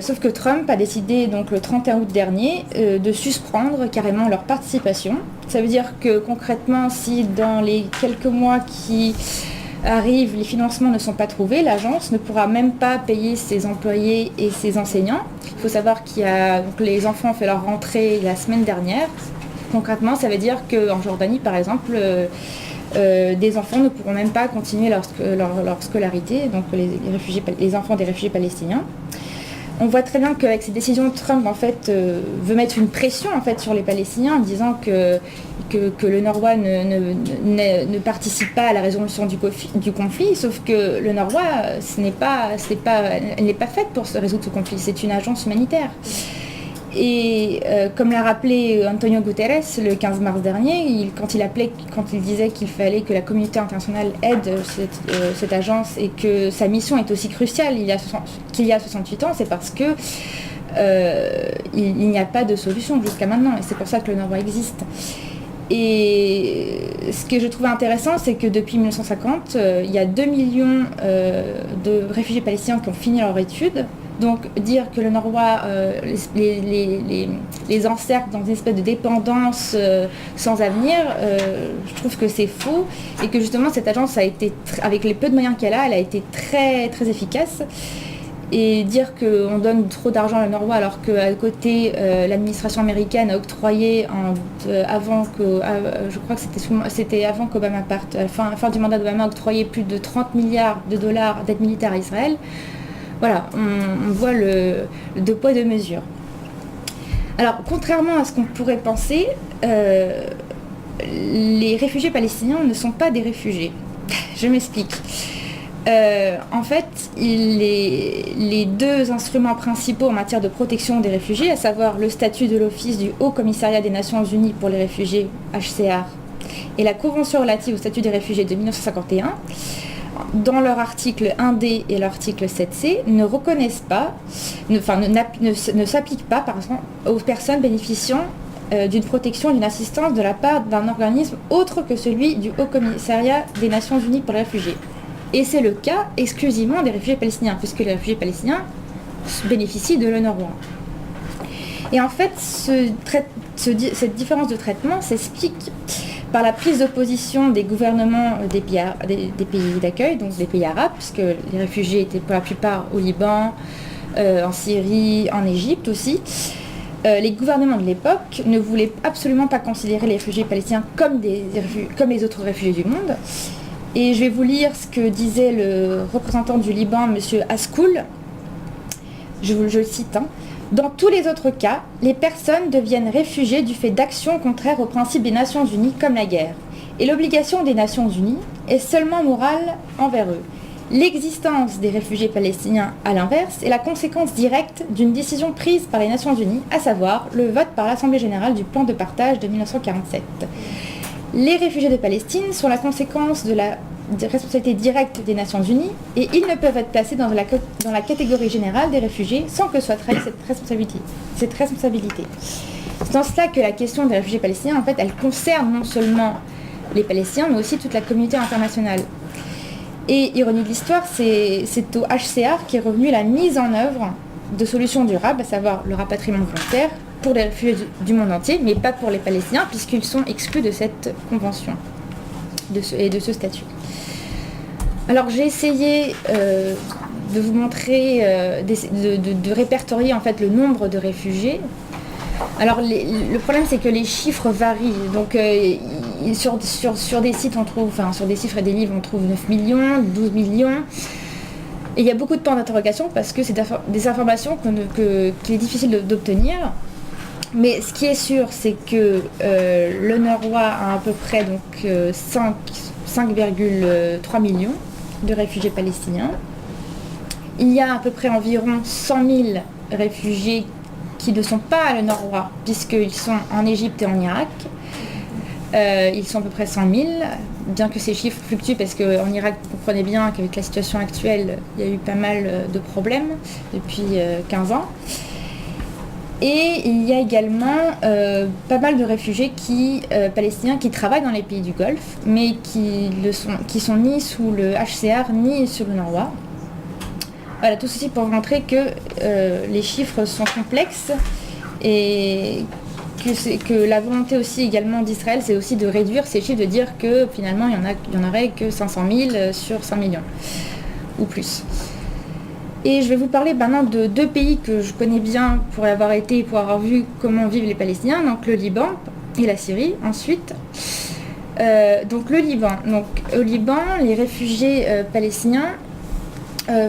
Sauf que Trump a décidé donc le 31 août dernier de suspendre carrément leur participation. Ça veut dire que concrètement, si dans les quelques mois qui arrivent, les financements ne sont pas trouvés, l'agence ne pourra même pas payer ses employés et ses enseignants. Il faut savoir donc les enfants ont fait leur rentrée la semaine dernière. Concrètement, ça veut dire qu'en Jordanie, par exemple, des enfants ne pourront même pas continuer leur scolarité, donc les enfants des réfugiés palestiniens. On voit très bien qu'avec ces décisions, Trump en fait, veut mettre une pression en fait, sur les Palestiniens en disant que l'UNRWA ne participe pas à la résolution du conflit, sauf que l'UNRWA, elle n'est pas faite pour résoudre ce conflit, c'est une agence humanitaire. Et comme l'a rappelé Antonio Guterres le 15 mars dernier, quand il disait qu'il fallait que la communauté internationale aide cette agence et que sa mission est aussi cruciale qu'il y a 68 ans, c'est parce que il n'y a pas de solution jusqu'à maintenant, et c'est pour ça que le l'UNRWA existe. Et ce que je trouvais intéressant, c'est que depuis 1950, il y a 2 millions de réfugiés palestiniens qui ont fini leur études. Donc dire que le l'UNRWA les encercle dans une espèce de dépendance sans avenir, je trouve que c'est faux et que justement cette agence a été, avec les peu de moyens qu'elle a été très, très efficace. Et dire qu'on donne trop d'argent à l'UNRWA alors qu'à côté l'administration américaine a octroyé je crois que c'était avant qu'Obama parte, à la fin du mandat d'Obama, a octroyé plus de 30 milliards de dollars d'aide militaire à Israël. Voilà, on voit le deux poids deux mesures. Alors, contrairement à ce qu'on pourrait penser, les réfugiés palestiniens ne sont pas des réfugiés. Je m'explique. En fait, les deux instruments principaux en matière de protection des réfugiés, à savoir le statut de l'Office du Haut Commissariat des Nations Unies pour les réfugiés, HCR, et la Convention relative au statut des réfugiés de 1951, dans leur article 1D et l'article 7C, ne reconnaissent pas, ne s'appliquent pas par exemple, aux personnes bénéficiant d'une protection et d'une assistance de la part d'un organisme autre que celui du Haut Commissariat des Nations Unies pour les réfugiés. Et c'est le cas exclusivement des réfugiés palestiniens, puisque les réfugiés palestiniens bénéficient de l'UNRWA. Et en fait, cette différence de traitement s'explique par la prise d'opposition des gouvernements des pays d'accueil, donc des pays arabes, puisque les réfugiés étaient pour la plupart au Liban, en Syrie, en Égypte aussi. Les gouvernements de l'époque ne voulaient absolument pas considérer les réfugiés palestiniens comme les autres réfugiés du monde. Et je vais vous lire ce que disait le représentant du Liban, M. Askoul. Je le cite. Dans tous les autres cas, les personnes deviennent réfugiées du fait d'actions contraires aux principes des Nations Unies comme la guerre. Et l'obligation des Nations Unies est seulement morale envers eux. L'existence des réfugiés palestiniens, à l'inverse, est la conséquence directe d'une décision prise par les Nations Unies, à savoir le vote par l'Assemblée générale du plan de partage de 1947. Les réfugiés de Palestine sont la conséquence de la responsabilité directe des Nations Unies et ils ne peuvent être placés dans la catégorie générale des réfugiés sans que soit trahie cette responsabilité. C'est dans cela que la question des réfugiés palestiniens, en fait, elle concerne non seulement les Palestiniens, mais aussi toute la communauté internationale. Et ironie de l'histoire, c'est au HCR qu'est revenue la mise en œuvre de solutions durables, à savoir le rapatriement volontaire, pour les réfugiés du monde entier, mais pas pour les Palestiniens, puisqu'ils sont exclus de cette convention et de ce statut. Alors j'ai essayé de vous montrer, de répertorier en fait le nombre de réfugiés. Alors le problème c'est que les chiffres varient. Donc sur des sites on trouve, enfin sur des chiffres et des livres on trouve 9 millions, 12 millions. Et il y a beaucoup de points d'interrogation parce que c'est des informations qu'il est difficile d'obtenir. Mais ce qui est sûr c'est que l'UNRWA a à peu près donc 5,3 millions de réfugiés palestiniens. Il y a à peu près environ 100 000 réfugiés qui ne sont pas à l'UNRWA, puisqu'ils sont en Égypte et en Irak. Ils sont à peu près 100 000, bien que ces chiffres fluctuent, parce qu'en Irak, vous comprenez bien qu'avec la situation actuelle, il y a eu pas mal de problèmes depuis 15 ans. Et il y a également pas mal de réfugiés palestiniens qui travaillent dans les pays du Golfe, mais qui sont ni sous le HCR ni sur l'UNRWA. Voilà, tout ceci pour vous montrer que les chiffres sont complexes et que la volonté aussi également d'Israël, c'est aussi de réduire ces chiffres, de dire que finalement il y en aurait que 500 000 sur 5 millions ou plus. Et je vais vous parler maintenant de deux pays que je connais bien pour y avoir été et pour avoir vu comment vivent les Palestiniens, donc le Liban et la Syrie ensuite. Donc le Liban. Donc au Liban, les réfugiés palestiniens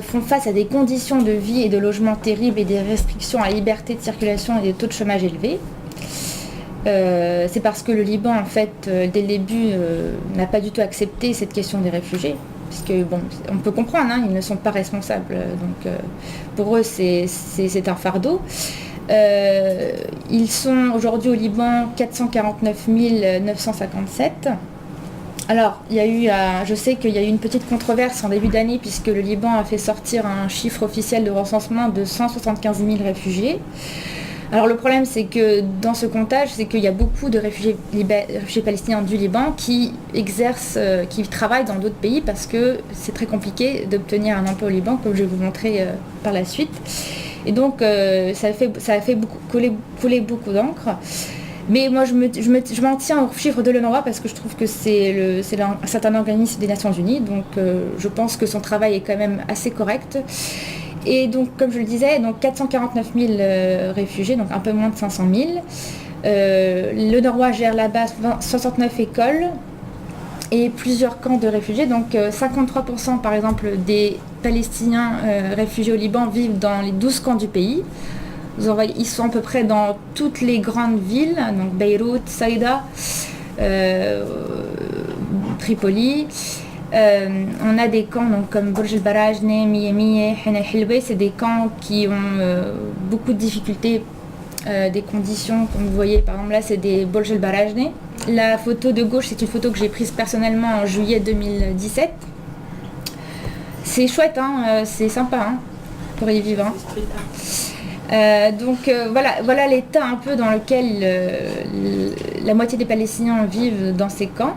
font face à des conditions de vie et de logement terribles et des restrictions à la liberté de circulation et des taux de chômage élevés. C'est parce que le Liban, en fait, dès le début, n'a pas du tout accepté cette question des réfugiés. Puisque, bon, on peut comprendre, hein, ils ne sont pas responsables. Donc, pour eux, c'est un fardeau. Ils sont aujourd'hui au Liban 449 957. Alors, je sais qu'il y a eu une petite controverse en début d'année puisque le Liban a fait sortir un chiffre officiel de recensement de 175 000 réfugiés. Alors le problème c'est que dans ce comptage, c'est qu'il y a beaucoup de réfugiés palestiniens du Liban qui travaillent dans d'autres pays parce que c'est très compliqué d'obtenir un emploi au Liban, comme je vais vous montrer par la suite. Et donc ça a fait couler beaucoup d'encre. Mais moi, je m'en tiens aux chiffres de l'UNRWA parce que je trouve que c'est un organisme des Nations Unies. Donc, je pense que son travail est quand même assez correct. Et donc, comme je le disais, donc 449 000 réfugiés, donc un peu moins de 500 000. L'UNRWA gère là-bas 69 écoles et plusieurs camps de réfugiés. Donc, 53% par exemple des Palestiniens réfugiés au Liban vivent dans les 12 camps du pays. Ils sont à peu près dans toutes les grandes villes, donc Beyrouth, Saïda, Tripoli. On a des camps donc, comme Burj el-Barajne, Miyemiye, Hen el-Hilwe. C'est des camps qui ont beaucoup de difficultés, des conditions, comme vous voyez, par exemple là c'est des Burj el-Barajne. La photo de gauche, c'est une photo que j'ai prise personnellement en juillet 2017. C'est chouette, hein, c'est sympa hein, pour y vivre. Hein. Donc voilà l'état un peu dans lequel la moitié des Palestiniens vivent dans ces camps.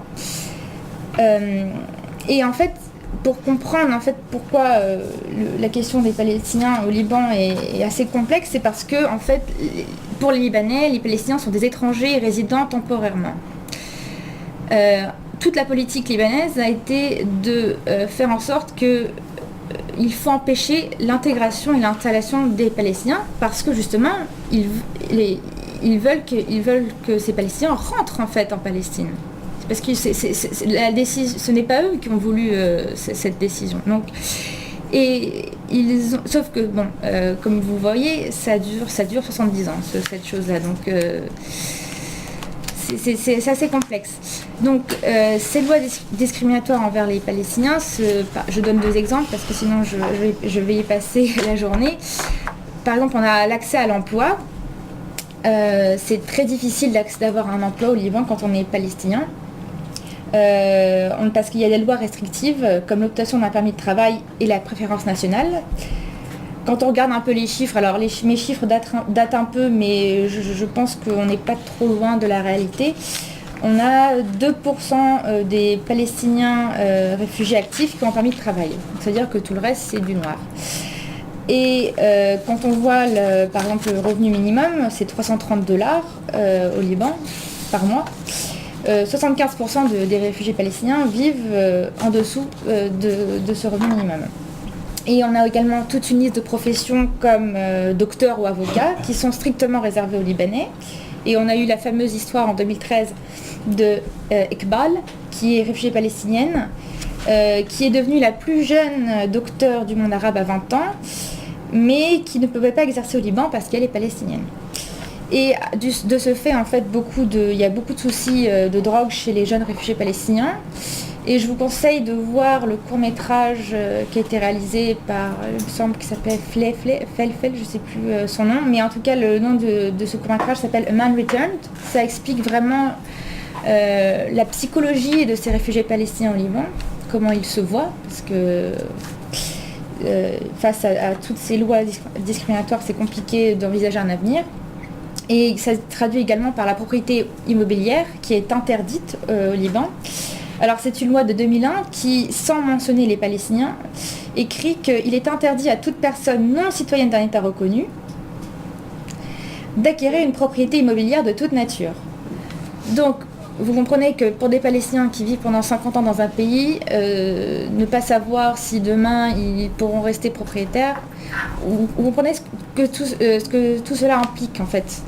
Et en fait, pour comprendre en fait pourquoi la question des Palestiniens au Liban est assez complexe, c'est parce que en fait, pour les Libanais, les Palestiniens sont des étrangers résidant temporairement. Toute la politique libanaise a été de faire en sorte que il faut empêcher l'intégration et l'installation des Palestiniens parce que justement ils veulent que ces Palestiniens rentrent en fait en Palestine. Parce que ce n'est pas eux qui ont voulu cette décision. Donc, sauf que bon, comme vous voyez, ça dure 70 ans cette chose-là. Donc c'est assez complexe. Donc, ces lois discriminatoires envers les Palestiniens, je donne deux exemples parce que sinon je vais y passer la journée. Par exemple, on a l'accès à l'emploi. C'est très difficile d'avoir un emploi au Liban quand on est palestinien. Parce qu'il y a des lois restrictives comme l'obtention d'un permis de travail et la préférence nationale. Quand on regarde un peu les chiffres, alors mes chiffres datent un peu, mais je pense qu'on n'est pas trop loin de la réalité. On a 2% des Palestiniens réfugiés actifs qui ont un permis de travail. C'est-à-dire que tout le reste, c'est du noir. Et quand on voit par exemple le revenu minimum, c'est $330 au Liban par mois. 75% des réfugiés palestiniens vivent en dessous de ce revenu minimum. Et on a également toute une liste de professions comme docteur ou avocat qui sont strictement réservées aux Libanais. Et on a eu la fameuse histoire en 2013 de Iqbal, qui est réfugiée palestinienne, qui est devenue la plus jeune docteure du monde arabe à 20 ans, mais qui ne pouvait pas exercer au Liban parce qu'elle est palestinienne. Et de ce fait, en fait, il y a beaucoup de soucis de drogue chez les jeunes réfugiés palestiniens. Et je vous conseille de voir le court-métrage qui a été réalisé par, il me semble qu'il s'appelle Felfel, je ne sais plus son nom, mais en tout cas, le nom de ce court-métrage s'appelle A Man Returned. Ça explique vraiment la psychologie de ces réfugiés palestiniens au Liban, comment ils se voient, parce que face à toutes ces lois discriminatoires, c'est compliqué d'envisager un avenir. Et ça se traduit également par la propriété immobilière qui est interdite au Liban. Alors c'est une loi de 2001 qui, sans mentionner les Palestiniens, écrit qu'il est interdit à toute personne non citoyenne d'un État reconnu d'acquérir une propriété immobilière de toute nature. Donc vous comprenez que pour des Palestiniens qui vivent pendant 50 ans dans un pays, ne pas savoir si demain ils pourront rester propriétaires, vous comprenez ce que tout cela implique en fait.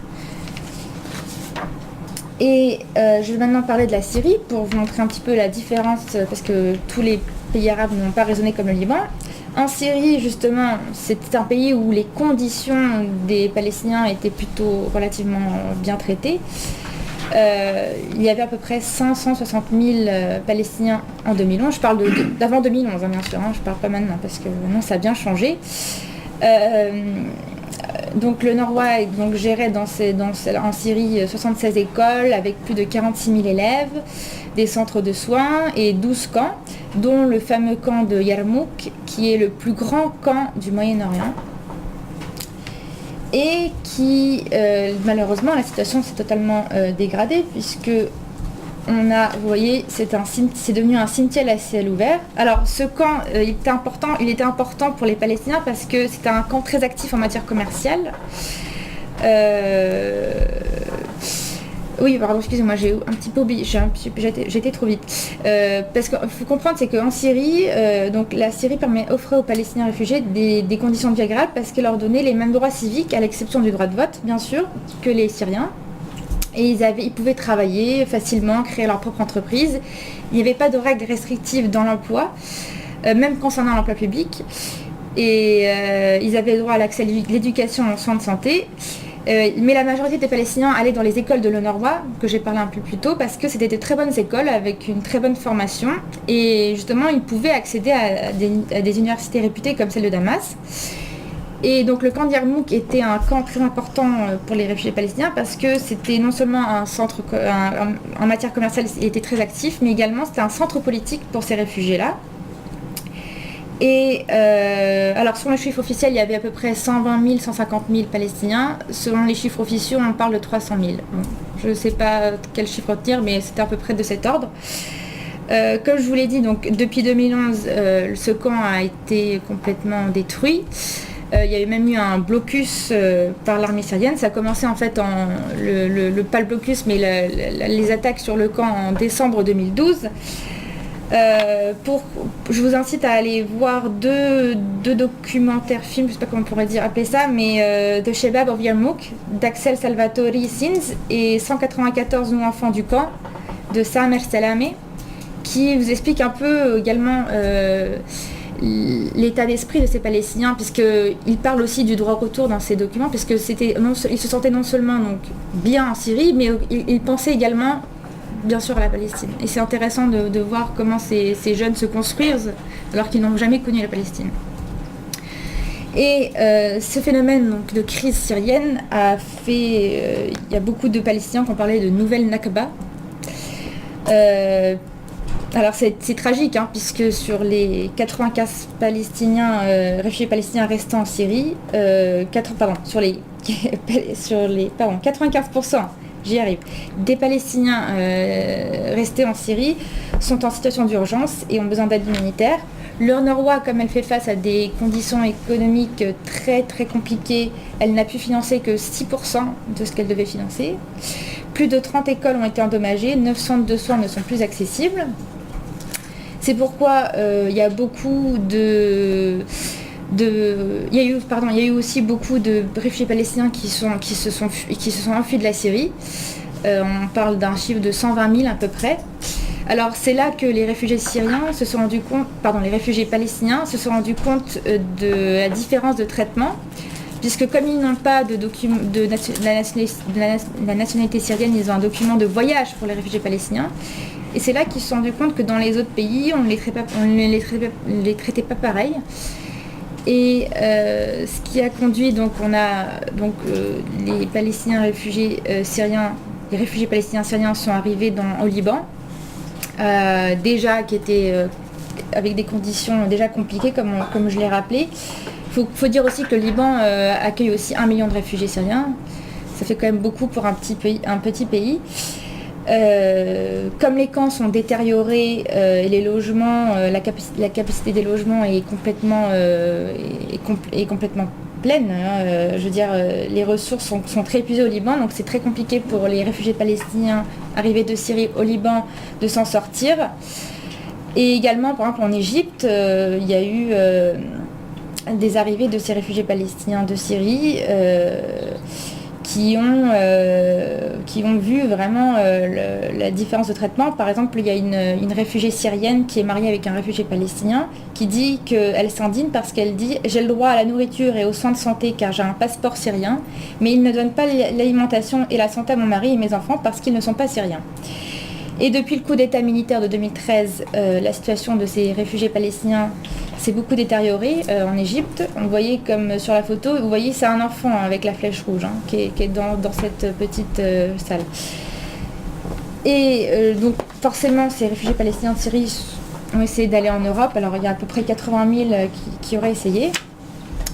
Et je vais maintenant parler de la Syrie pour vous montrer un petit peu la différence, parce que tous les pays arabes n'ont pas raisonné comme le Liban. En Syrie, justement, c'était un pays où les conditions des Palestiniens étaient plutôt relativement bien traitées. Il y avait à peu près 560 000 Palestiniens en 2011. Je parle d'avant 2011, hein, bien sûr, hein, je ne parle pas maintenant, parce que maintenant ça a bien changé. Donc le Norwa gérait en Syrie 76 écoles avec plus de 46 000 élèves, des centres de soins et 12 camps, dont le fameux camp de Yarmouk, qui est le plus grand camp du Moyen-Orient. Et qui, malheureusement, la situation s'est totalement dégradée, puisque vous voyez, c'est devenu un cimetière à ciel ouvert. Alors ce camp, il était important pour les Palestiniens parce que c'était un camp très actif en matière commerciale. Oui, pardon, excusez-moi, j'ai un petit peu oublié, j'ai été trop vite. Parce qu'il faut comprendre, c'est qu'en Syrie, donc la Syrie offrait aux Palestiniens réfugiés des conditions de vie agréables parce qu'elle leur donnait les mêmes droits civiques, à l'exception du droit de vote, bien sûr, que les Syriens. Et ils pouvaient travailler facilement, créer leur propre entreprise. Il n'y avait pas de règles restrictives dans l'emploi, même concernant l'emploi public. Et ils avaient droit à l'accès à l'éducation et aux soins de santé. Mais la majorité des Palestiniens allaient dans les écoles de l'UNRWA, que j'ai parlé un peu plus tôt, parce que c'était de très bonnes écoles avec une très bonne formation. Et justement, ils pouvaient accéder à des universités réputées comme celle de Damas. Et donc le camp d'Yarmouk était un camp très important pour les réfugiés palestiniens parce que c'était non seulement un centre en matière commerciale, il était très actif, mais également c'était un centre politique pour ces réfugiés-là. Et alors selon les chiffres officiels, il y avait à peu près 120 000, 150 000 Palestiniens. Selon les chiffres officieux, on parle de 300 000. Bon, je ne sais pas quel chiffre retenir, mais c'était à peu près de cet ordre. Comme je vous l'ai dit, donc, depuis 2011, ce camp a été complètement détruit. Il y avait même eu un blocus par l'armée syrienne. Ça a commencé en fait pas le blocus, mais les attaques sur le camp en décembre 2012. Je vous incite à aller voir deux documentaires films, je ne sais pas comment on pourrait appeler ça, mais The Shebab of Yarmouk d'Axel Salvatori Sins et 194 non-enfants du camp de Samer Salameh, qui vous explique un peu également l'état d'esprit de ces Palestiniens, puisqu'ils parlent aussi du droit au retour dans ces documents, puisque ils se sentaient non seulement donc, bien en Syrie, mais ils pensaient également bien sûr à la Palestine. Et c'est intéressant de voir comment ces jeunes se construisent alors qu'ils n'ont jamais connu la Palestine. Et ce phénomène donc, de crise syrienne a fait... il y a beaucoup de Palestiniens qui ont parlé de nouvelle Nakba. Alors c'est tragique, hein, puisque sur les 95 réfugiés palestiniens restants en Syrie, 95%, j'y arrive, des Palestiniens restés en Syrie sont en situation d'urgence et ont besoin d'aide humanitaire. Le Norwa, comme elle fait face à des conditions économiques très très compliquées, elle n'a pu financer que 6% de ce qu'elle devait financer. Plus de 30 écoles ont été endommagées, 9 centres de soins ne sont plus accessibles. C'est pourquoi il y a beaucoup il y a eu aussi beaucoup de réfugiés palestiniens qui se sont enfuis de la Syrie. On parle d'un chiffre de 120 000 à peu près. Alors c'est là que les réfugiés les réfugiés palestiniens se sont rendus compte de la différence de traitement, puisque comme ils n'ont pas de document de la nationalité syrienne, ils ont un document de voyage pour les réfugiés palestiniens. Et c'est là qu'ils se sont rendus compte que dans les autres pays, on ne les traitait pas pareil. Et ce qui a conduit, les Palestiniens réfugiés syriens, les réfugiés palestiniens syriens sont arrivés au Liban, déjà qui étaient avec des conditions déjà compliquées, comme je l'ai rappelé. Faut dire aussi que le Liban accueille aussi 1 million de réfugiés syriens. Ça fait quand même beaucoup pour un petit pays. Comme les camps sont détériorés et les logements, la capacité des logements est complètement pleine. Je veux dire, les ressources sont très épuisées au Liban, donc c'est très compliqué pour les réfugiés palestiniens arrivés de Syrie au Liban de s'en sortir. Et également, par exemple, en Égypte, il y a eu des arrivées de ces réfugiés palestiniens de Syrie qui ont vu vraiment la différence de traitement. Par exemple, il y a une réfugiée syrienne qui est mariée avec un réfugié palestinien qui dit qu'elle s'indigne parce qu'elle dit « J'ai le droit à la nourriture et aux soins de santé car j'ai un passeport syrien, mais il ne donne pas l'alimentation et la santé à mon mari et mes enfants parce qu'ils ne sont pas syriens. » Et depuis le coup d'État militaire de 2013, la situation de ces réfugiés palestiniens s'est beaucoup détériorée en Égypte. On voyait comme sur la photo, vous voyez c'est un enfant avec la flèche rouge qui est dans cette petite salle. Et donc forcément ces réfugiés palestiniens de Syrie ont essayé d'aller en Europe. Alors il y a à peu près 80 000 qui auraient essayé.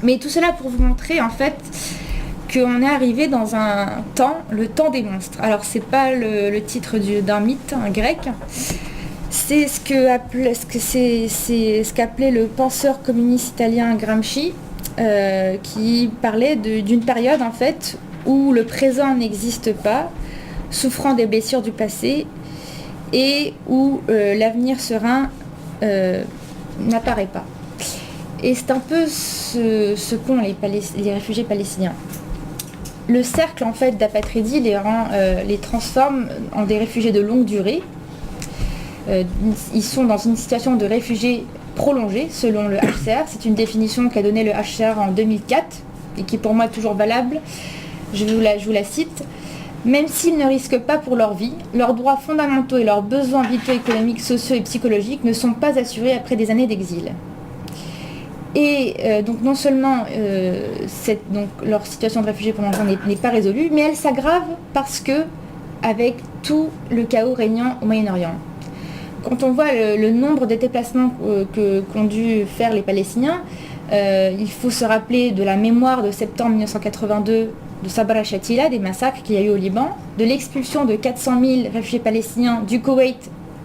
Mais tout cela pour vous montrer en fait qu'on est arrivé dans le temps des monstres. Alors c'est pas le titre d'un mythe grec, c'est ce qu'appelait le penseur communiste italien Gramsci, qui parlait d'une période en fait où le présent n'existe pas, souffrant des blessures du passé, et où l'avenir serein n'apparaît pas. Et c'est un peu ce qu'ont les réfugiés palestiniens. Le cercle en fait d'apatridie les transforme en des réfugiés de longue durée. Ils sont dans une situation de réfugiés prolongés selon le HCR. C'est une définition qu'a donnée le HCR en 2004 et qui pour moi est toujours valable. Je vous la cite. Même s'ils ne risquent pas pour leur vie, leurs droits fondamentaux et leurs besoins vitaux économiques, sociaux et psychologiques ne sont pas assurés après des années d'exil. Et donc non seulement leur situation de réfugiés prolongés n'est pas résolue, mais elle s'aggrave parce que avec tout le chaos régnant au Moyen-Orient. Quand on voit le nombre de déplacements qu'ont dû faire les Palestiniens, il faut se rappeler de la mémoire de septembre 1982 de Sabra Shatila, des massacres qu'il y a eu au Liban, de l'expulsion de 400 000 réfugiés palestiniens du Koweït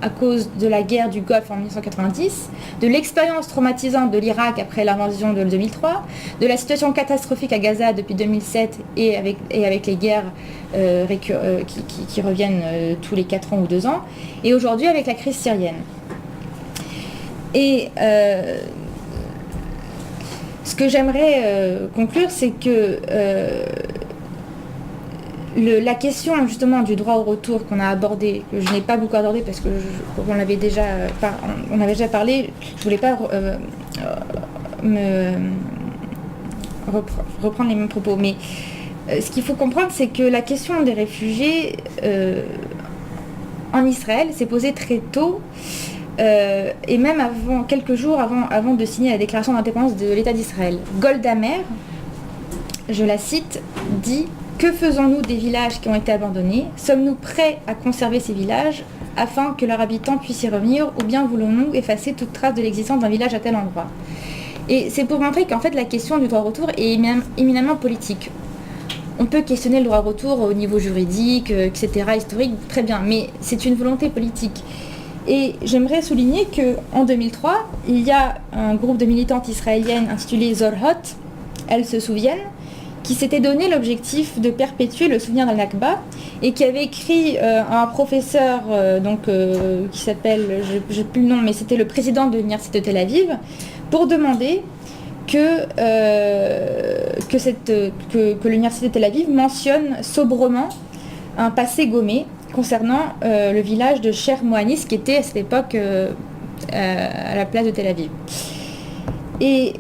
à cause de la guerre du Golfe en 1990, de l'expérience traumatisante de l'Irak après l'invasion de 2003, de la situation catastrophique à Gaza depuis 2007 et avec les guerres qui reviennent tous les 4 ans ou 2 ans, et aujourd'hui avec la crise syrienne. Et ce que j'aimerais conclure, c'est que la question justement du droit au retour qu'on a abordé, que je n'ai pas beaucoup abordé parce que on avait déjà parlé, je voulais pas reprendre les mêmes propos, mais ce qu'il faut comprendre, c'est que la question des réfugiés en Israël s'est posée très tôt, et même quelques jours avant de signer la déclaration d'indépendance de l'État d'Israël. Golda Meir, je la cite, dit: que faisons-nous des villages qui ont été abandonnés? Sommes-nous prêts à conserver ces villages afin que leurs habitants puissent y revenir, ou bien voulons-nous effacer toute trace de l'existence d'un village à tel endroit? Et c'est pour montrer qu'en fait la question du droit au retour est éminemment politique. On peut questionner le droit au retour au niveau juridique, etc., historique, très bien, mais c'est une volonté politique. Et j'aimerais souligner qu'en 2003, il y a un groupe de militantes israéliennes intitulé Zorhot, elles se souviennent, qui s'était donné l'objectif de perpétuer le souvenir de Nakba et qui avait écrit à un professeur qui s'appelle, j'ai plus le nom, mais c'était le président de l'université de Tel Aviv, pour demander que l'université de Tel Aviv mentionne sobrement un passé gommé concernant le village de Cher Mohanis qui était à cette époque à la place de Tel Aviv. Et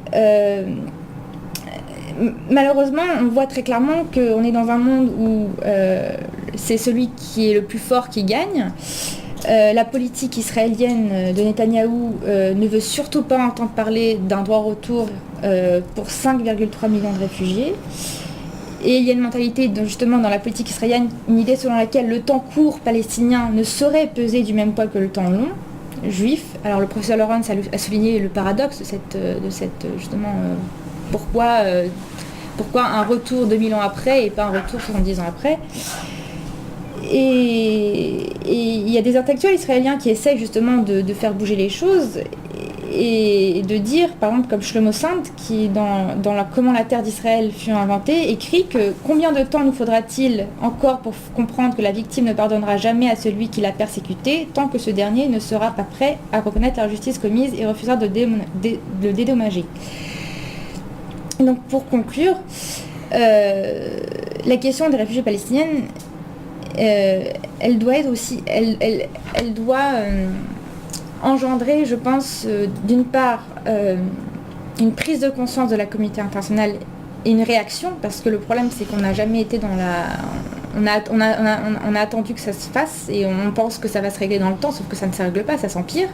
malheureusement, on voit très clairement qu'on est dans un monde où c'est celui qui est le plus fort qui gagne. La politique israélienne de Netanyahou ne veut surtout pas entendre parler d'un droit au retour pour 5,3 millions de réfugiés. Et il y a une mentalité, justement, dans la politique israélienne, une idée selon laquelle le temps court palestinien ne saurait peser du même poids que le temps long juif. Alors le professeur Lawrence a souligné le paradoxe de cette justement, pourquoi un retour 2000 ans après et pas un retour 70 ans après. Et il y a des intellectuels israéliens qui essayent justement de faire bouger les choses et de dire, par exemple, comme Shlomo Sand, qui dans Comment la terre d'Israël fut inventée, écrit que combien de temps nous faudra-t-il encore pour comprendre que la victime ne pardonnera jamais à celui qui l'a persécuté, tant que ce dernier ne sera pas prêt à reconnaître l'injustice commise et refusera de le dédommager. Donc pour conclure, la question des réfugiés palestiniennes, elle doit être aussi, elle doit engendrer, je pense, d'une part une prise de conscience de la communauté internationale et une réaction, parce que le problème c'est qu'on n'a jamais été dans la... On a attendu que ça se fasse et on pense que ça va se régler dans le temps, sauf que ça ne se règle pas, ça s'empire.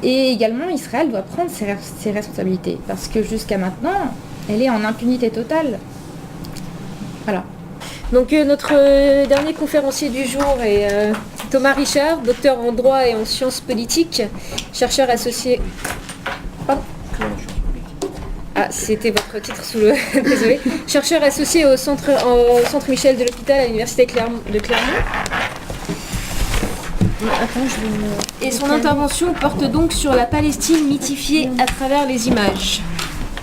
Et également, Israël doit prendre ses responsabilités, parce que jusqu'à maintenant, elle est en impunité totale. Voilà. Donc notre dernier conférencier du jour est Thomas Richard, docteur en droit et en sciences politiques, chercheur associé... Pardon ? Ah, c'était votre titre sous le... Désolé. Chercheur associé au centre Michel de l'Hôpital à l'université de Clermont. Et son intervention porte donc sur la Palestine mythifiée à travers les images.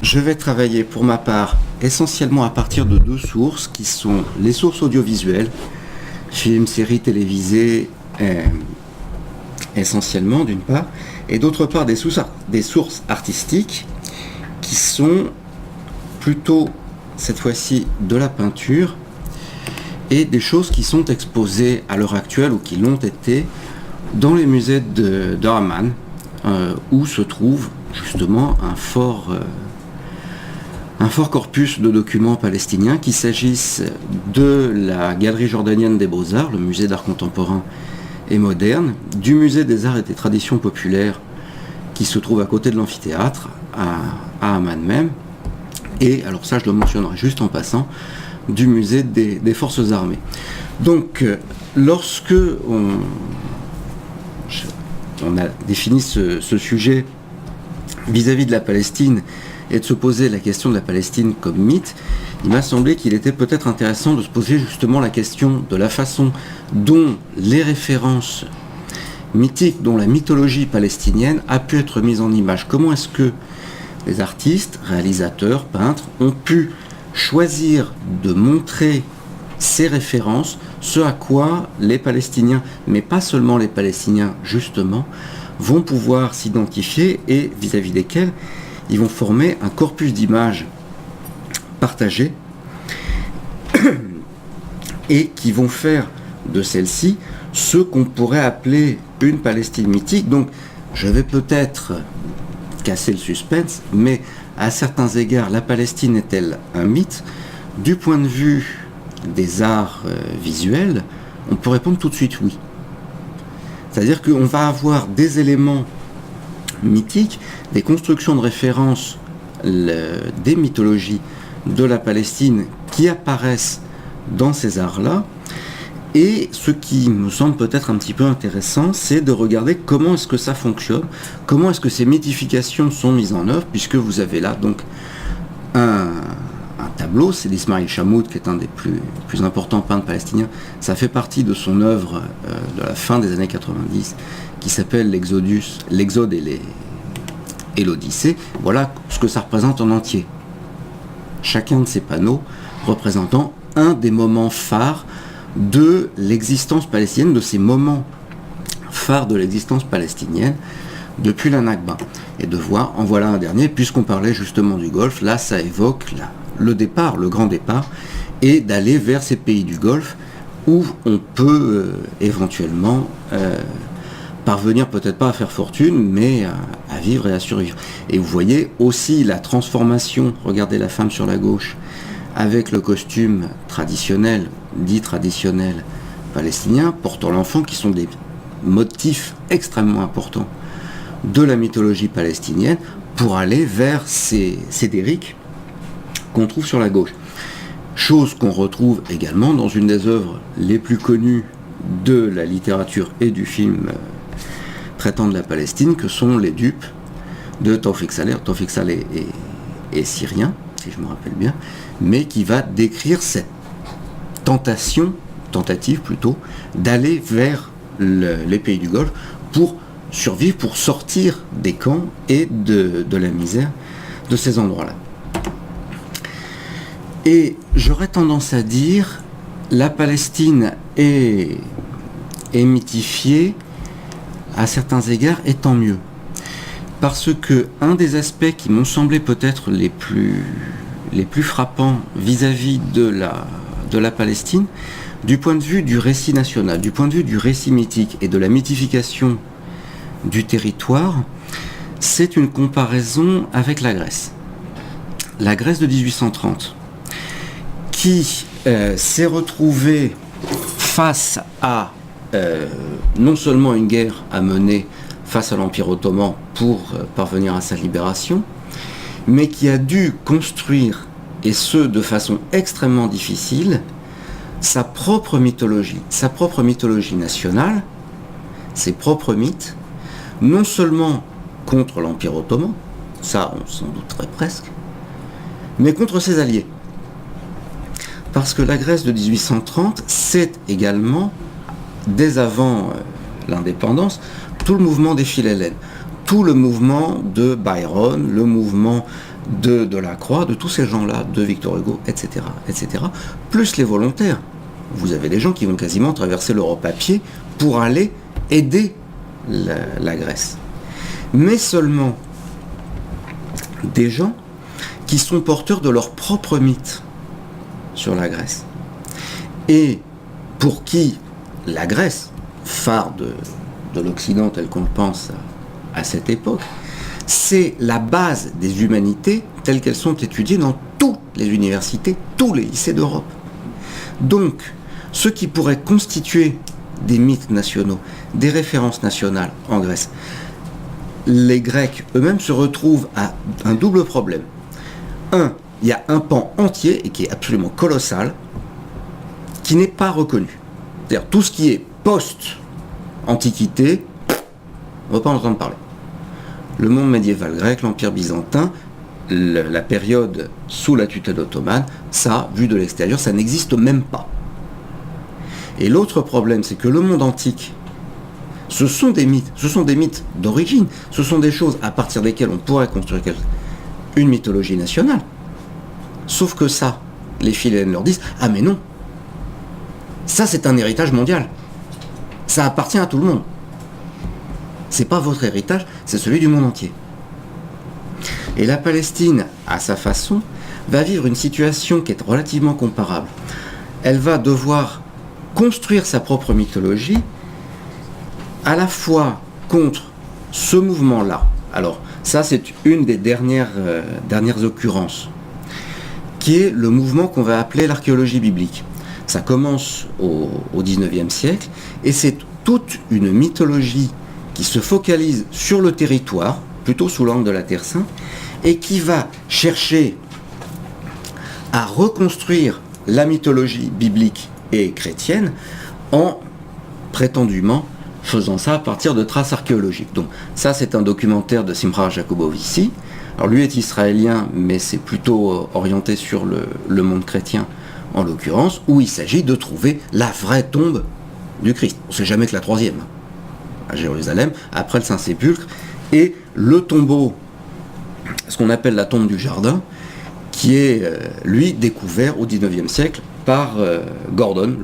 Je vais travailler pour ma part essentiellement à partir de deux sources qui sont les sources audiovisuelles, films, séries télévisées essentiellement d'une part, et d'autre part des sources artistiques qui sont plutôt cette fois-ci de la peinture et des choses qui sont exposées à l'heure actuelle ou qui l'ont été dans les musées de Amman où se trouve justement un fort corpus de documents palestiniens, qu'il s'agisse de la Galerie jordanienne des Beaux-Arts, le musée d'art contemporain et moderne, du musée des arts et des traditions populaires qui se trouve à côté de l'amphithéâtre, à Amman même, et, alors ça je le mentionnerai juste en passant, du musée des forces armées. Donc, lorsque on a défini ce sujet vis-à-vis de la Palestine et de se poser la question de la Palestine comme mythe, il m'a semblé qu'il était peut-être intéressant de se poser justement la question de la façon dont les références mythiques, dont la mythologie palestinienne a pu être mise en image. Comment est-ce que les artistes, réalisateurs, peintres ont pu choisir de montrer ces références, ce à quoi les Palestiniens, mais pas seulement les Palestiniens justement, vont pouvoir s'identifier et vis-à-vis desquels ils vont former un corpus d'images partagées et qui vont faire de celle-ci ce qu'on pourrait appeler une Palestine mythique. Donc je vais peut-être casser le suspense, mais à certains égards, la Palestine est-elle un mythe ? Du point de vue des arts visuels, on peut répondre tout de suite oui. C'est-à-dire qu'on va avoir des éléments mythiques, des constructions de référence, des mythologies de la Palestine qui apparaissent dans ces arts-là. Et ce qui me semble peut-être un petit peu intéressant, c'est de regarder comment est-ce que ça fonctionne, comment est-ce que ces mythifications sont mises en œuvre, puisque vous avez là donc un tableau, c'est d'Ismail Chamoud, qui est un des plus importants peintres palestiniens. Ça fait partie de son œuvre de la fin des années 90, qui s'appelle l'Exode et l'Odyssée. Voilà ce que ça représente en entier. Chacun de ces panneaux représentant un des moments phares de l'existence palestinienne, de ces moments phares de l'existence palestinienne depuis la Nakba. Et de voir, en voilà un dernier, puisqu'on parlait justement du Golfe, là ça évoque le départ, le grand départ, et d'aller vers ces pays du Golfe où on peut éventuellement parvenir peut-être pas à faire fortune, mais à vivre et à survivre. Et vous voyez aussi la transformation, regardez la femme sur la gauche, avec le costume traditionnel, dit traditionnel palestinien, portant l'enfant, qui sont des motifs extrêmement importants de la mythologie palestinienne, pour aller vers ces derriques qu'on trouve sur la gauche. Chose qu'on retrouve également dans une des œuvres les plus connues de la littérature et du film traitant de la Palestine, que sont Les Dupes de Tawfik Saleh. Tawfik Saleh est syrien, si je me rappelle bien, mais qui va décrire cette tentative plutôt, d'aller vers les pays du Golfe pour survivre, pour sortir des camps et de la misère de ces endroits-là. Et j'aurais tendance à dire, la Palestine est mythifiée à certains égards, et tant mieux. Parce que un des aspects qui m'ont semblé peut-être les plus frappants vis-à-vis de la Palestine, du point de vue du récit national, du point de vue du récit mythique et de la mythification du territoire, c'est une comparaison avec la Grèce. La Grèce de 1830, qui s'est retrouvée face à non seulement une guerre à mener face à l'Empire ottoman pour parvenir à sa libération, mais qui a dû construire, et ce de façon extrêmement difficile, sa propre mythologie nationale, ses propres mythes, non seulement contre l'Empire ottoman, ça on s'en douterait presque, mais contre ses alliés. Parce que la Grèce de 1830, c'est également, dès avant l'indépendance, tout le mouvement des Philhellènes, tout le mouvement de Byron, le mouvement de Delacroix, de tous ces gens-là, de Victor Hugo, etc., plus les volontaires. Vous avez des gens qui vont quasiment traverser l'Europe à pied pour aller aider la Grèce. Mais seulement des gens qui sont porteurs de leur propre mythe sur la Grèce. Et pour qui la Grèce, phare de l'Occident tel qu'on le pense à cette époque, c'est la base des humanités telles qu'elles sont étudiées dans toutes les universités, tous les lycées d'Europe. Donc, ce qui pourrait constituer des mythes nationaux, des références nationales en Grèce, les Grecs eux-mêmes se retrouvent à un double problème. Un, il y a un pan entier, et qui est absolument colossal, qui n'est pas reconnu. C'est-à-dire tout ce qui est post-antiquité, on ne va pas en entendre parler. Le monde médiéval grec, l'Empire byzantin, la période sous la tutelle ottomane, ça, vu de l'extérieur, ça n'existe même pas. Et l'autre problème, c'est que le monde antique, ce sont des mythes d'origine, ce sont des choses à partir desquelles on pourrait construire une mythologie nationale. Sauf que ça, les Philhellènes leur disent, ah mais non, ça c'est un héritage mondial, ça appartient à tout le monde. C'est pas votre héritage, c'est celui du monde entier. Et la Palestine, à sa façon, va vivre une situation qui est relativement comparable. Elle va devoir construire sa propre mythologie, à la fois contre ce mouvement-là. Alors, ça c'est une des dernières occurrences, qui est le mouvement qu'on va appeler l'archéologie biblique. Ça commence au XIXe siècle, et c'est toute une mythologie qui se focalise sur le territoire, plutôt sous l'angle de la Terre Sainte, et qui va chercher à reconstruire la mythologie biblique et chrétienne en prétendument faisant ça à partir de traces archéologiques. Donc ça c'est un documentaire de Simcha Jacobovici, Alors lui est israélien, mais c'est plutôt orienté sur le monde chrétien, en l'occurrence, où il s'agit de trouver la vraie tombe du Christ. On ne sait jamais que la troisième, à Jérusalem, après le Saint-Sépulcre, et le tombeau, ce qu'on appelle la tombe du jardin, qui est, lui, découvert au XIXe siècle par Gordon,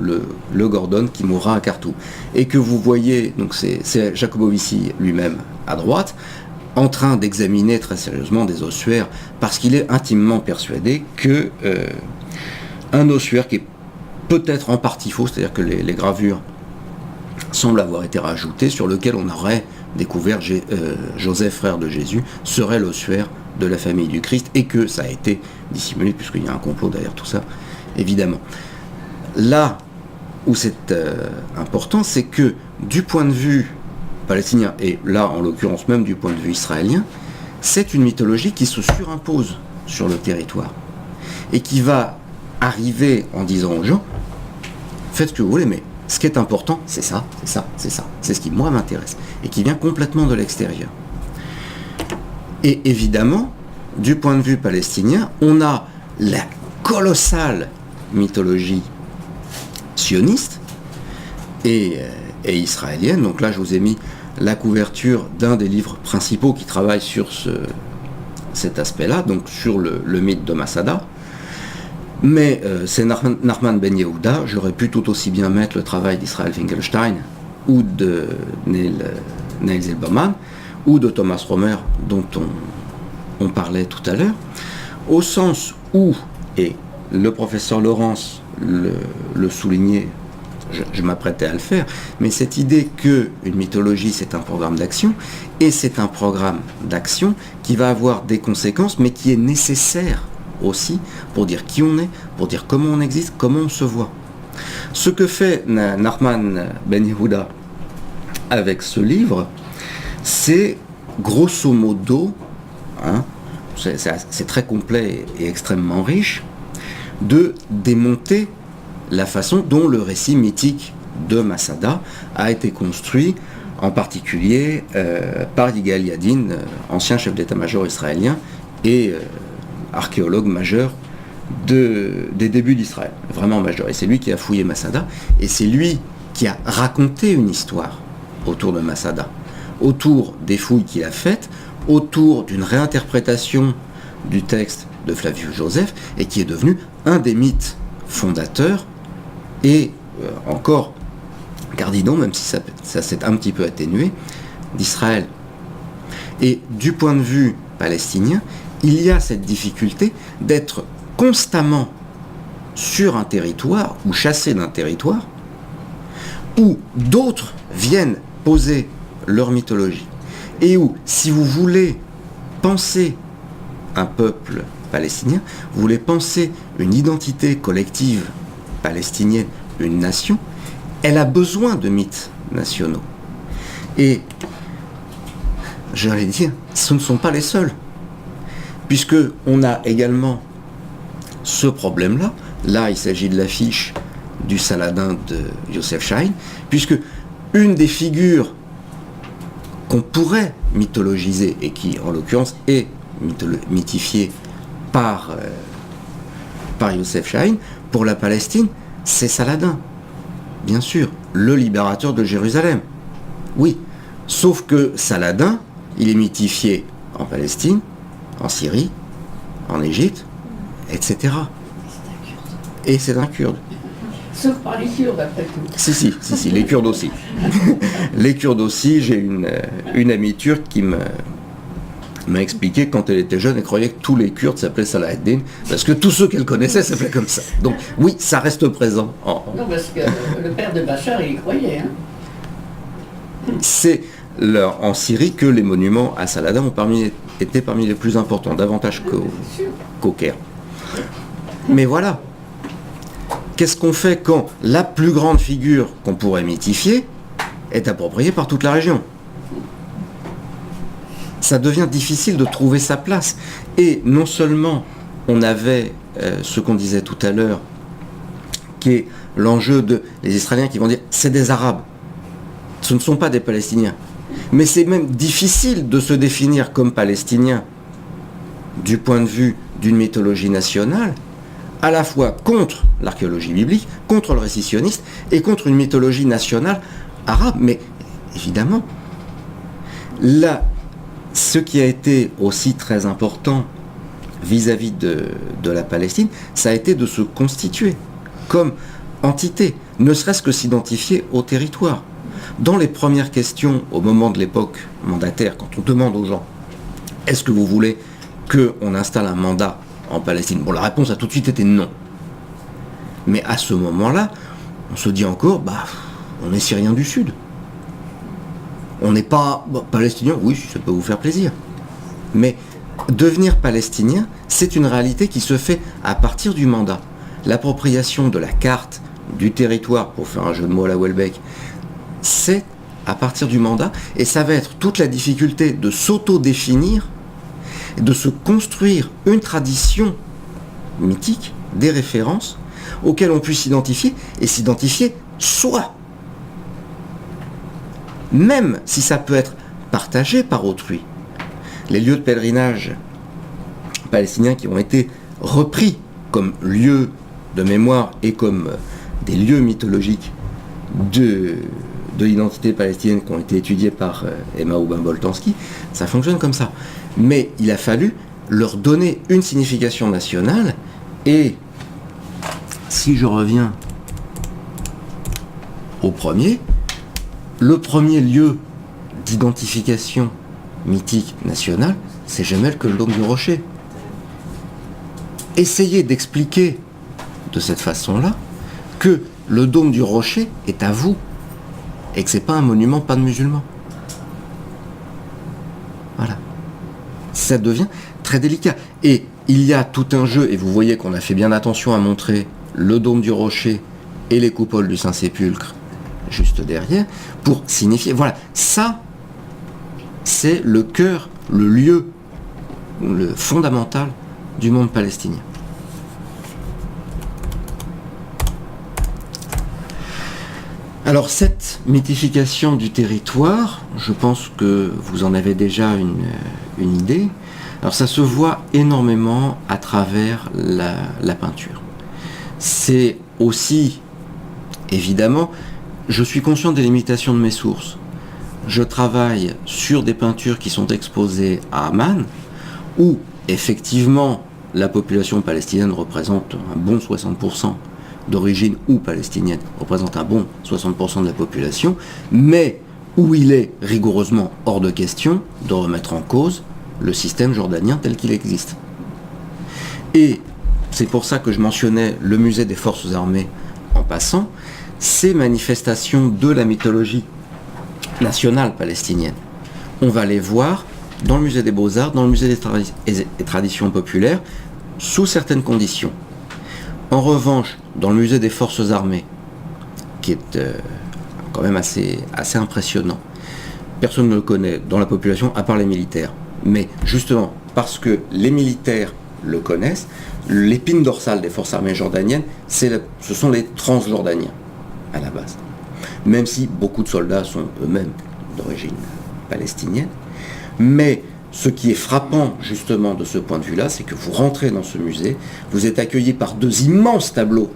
le Gordon qui mourra à Khartoum. Et que vous voyez, donc c'est Jacobovici lui-même à droite, en train d'examiner très sérieusement des ossuaires, parce qu'il est intimement persuadé que un ossuaire qui est peut-être en partie faux, c'est-à-dire que les gravures semblent avoir été rajoutées, sur lequel on aurait découvert Joseph, frère de Jésus, serait l'ossuaire de la famille du Christ, et que ça a été dissimulé, puisqu'il y a un complot derrière tout ça, évidemment. Là où c'est important, c'est que du point de vue palestinien, et là en l'occurrence même du point de vue israélien, c'est une mythologie qui se surimpose sur le territoire, et qui va arriver en disant aux gens, faites ce que vous voulez, mais ce qui est important, c'est ça, c'est ça, c'est ça. C'est ce qui, moi, m'intéresse. Et qui vient complètement de l'extérieur. Et évidemment, du point de vue palestinien, on a la colossale mythologie sioniste et israélienne. Donc là, je vous ai mis la couverture d'un des livres principaux qui travaille sur cet aspect-là, donc sur le mythe de Masada. Mais c'est Nachman Ben Yehuda, j'aurais pu tout aussi bien mettre le travail d'Israël Finkelstein ou de Neil Zilberman ou de Thomas Romer dont on parlait tout à l'heure, au sens où, et le professeur Laurence le soulignait, je m'apprêtais à le faire, mais cette idée qu'une mythologie c'est un programme d'action, et c'est un programme d'action qui va avoir des conséquences, mais qui est nécessaire aussi pour dire qui on est, pour dire comment on existe, comment on se voit. Ce que fait Nachman Ben Yehuda avec ce livre, c'est grosso modo, c'est très complet et extrêmement riche, de démonter la façon dont le récit mythique de Masada a été construit, en particulier par Yigael Yadin, ancien chef d'état-major israélien et archéologue majeur des débuts d'Israël, vraiment majeur. Et c'est lui qui a fouillé Masada, et c'est lui qui a raconté une histoire autour de Masada, autour des fouilles qu'il a faites, autour d'une réinterprétation du texte de Flavius Joseph, et qui est devenu un des mythes fondateurs, et encore cardinaux, même si ça s'est un petit peu atténué, d'Israël. Et du point de vue palestinien, il y a cette difficulté d'être constamment sur un territoire ou chassé d'un territoire où d'autres viennent poser leur mythologie et où, si vous voulez penser un peuple palestinien, vous voulez penser une identité collective palestinienne, une nation, elle a besoin de mythes nationaux. Et j'allais dire, ce ne sont pas les seuls. Puisque on a également ce problème-là. Là, il s'agit de l'affiche du Saladin de Yosef Shain, puisque une des figures qu'on pourrait mythologiser, et qui, en l'occurrence, est mythifiée par Yosef Shain, pour la Palestine, c'est Saladin. Bien sûr, le libérateur de Jérusalem. Oui, sauf que Saladin, il est mythifié en Palestine, en Syrie, en Égypte, etc. Et c'est un Kurde. Sauf par les Kurdes, après tout. Si, les Kurdes aussi. Les Kurdes aussi, j'ai une amie turque qui m'a expliqué que quand elle était jeune, elle croyait que tous les Kurdes s'appelaient Salaheddin, parce que tous ceux qu'elle connaissait s'appelaient comme ça. Donc oui, ça reste présent. Non, parce que le père de Bachar, il y croyait. Hein. C'est en Syrie que les monuments à Saladin étaient parmi les plus importants, davantage qu'au Caire. Mais voilà. Qu'est-ce qu'on fait quand la plus grande figure qu'on pourrait mythifier est appropriée par toute la région ? Ça devient difficile de trouver sa place. Et non seulement on avait ce qu'on disait tout à l'heure, qui est l'enjeu des Israéliens qui vont dire c'est des Arabes, ce ne sont pas des Palestiniens. Mais c'est même difficile de se définir comme Palestinien du point de vue d'une mythologie nationale, à la fois contre l'archéologie biblique, contre le récit sioniste et contre une mythologie nationale arabe. Mais évidemment, là, ce qui a été aussi très important vis-à-vis de la Palestine, ça a été de se constituer comme entité, ne serait-ce que s'identifier au territoire. Dans les premières questions, au moment de l'époque mandataire, quand on demande aux gens « Est-ce que vous voulez qu'on installe un mandat en Palestine ?» Bon, la réponse a tout de suite été non. Mais à ce moment-là, on se dit encore « on est Syriens du Sud. On n'est pas palestinien, oui, ça peut vous faire plaisir. » Mais devenir palestinien, c'est une réalité qui se fait à partir du mandat. L'appropriation de la carte du territoire, pour faire un jeu de mots à la Houellebecq, c'est à partir du mandat, et ça va être toute la difficulté de s'auto-définir, de se construire une tradition mythique, des références, auxquelles on puisse s'identifier, et s'identifier soi. Même si ça peut être partagé par autrui. Les lieux de pèlerinage palestiniens qui ont été repris comme lieux de mémoire et comme des lieux mythologiques de l'identité palestinienne qui ont été étudiés par Emma Aubin-Boltanski, ça fonctionne comme ça. Mais il a fallu leur donner une signification nationale, et si je reviens au premier, le premier lieu d'identification mythique nationale, c'est jamais que le dôme du Rocher. Essayez d'expliquer de cette façon-là que le dôme du Rocher est à vous et que c'est pas un monument pas de musulmans. Voilà. Ça devient très délicat. Et il y a tout un jeu, et vous voyez qu'on a fait bien attention à montrer le dôme du Rocher et les coupoles du Saint-Sépulcre juste derrière, pour signifier, voilà, ça, c'est le cœur, le lieu, le fondamental du monde palestinien. Alors cette mythification du territoire, je pense que vous en avez déjà une idée. Alors ça se voit énormément à travers la peinture. C'est aussi, évidemment, je suis conscient des limitations de mes sources. Je travaille sur des peintures qui sont exposées à Amman, où effectivement la population palestinienne représente un bon 60% d'origine, ou palestinienne représente un bon 60% de la population, mais où il est rigoureusement hors de question de remettre en cause le système jordanien tel qu'il existe. Et c'est pour ça que je mentionnais le musée des forces armées en passant. Ces manifestations de la mythologie nationale palestinienne, on va les voir dans le musée des Beaux-Arts, dans le musée des traditions populaires, sous certaines conditions. En revanche, dans le musée des forces armées, qui est quand même assez impressionnant, personne ne le connaît dans la population à part les militaires. Mais justement, parce que les militaires le connaissent, l'épine dorsale des forces armées jordaniennes, ce sont les transjordaniens, à la base. Même si beaucoup de soldats sont eux-mêmes d'origine palestinienne. Mais ce qui est frappant, justement, de ce point de vue-là, c'est que vous rentrez dans ce musée, vous êtes accueillis par deux immenses tableaux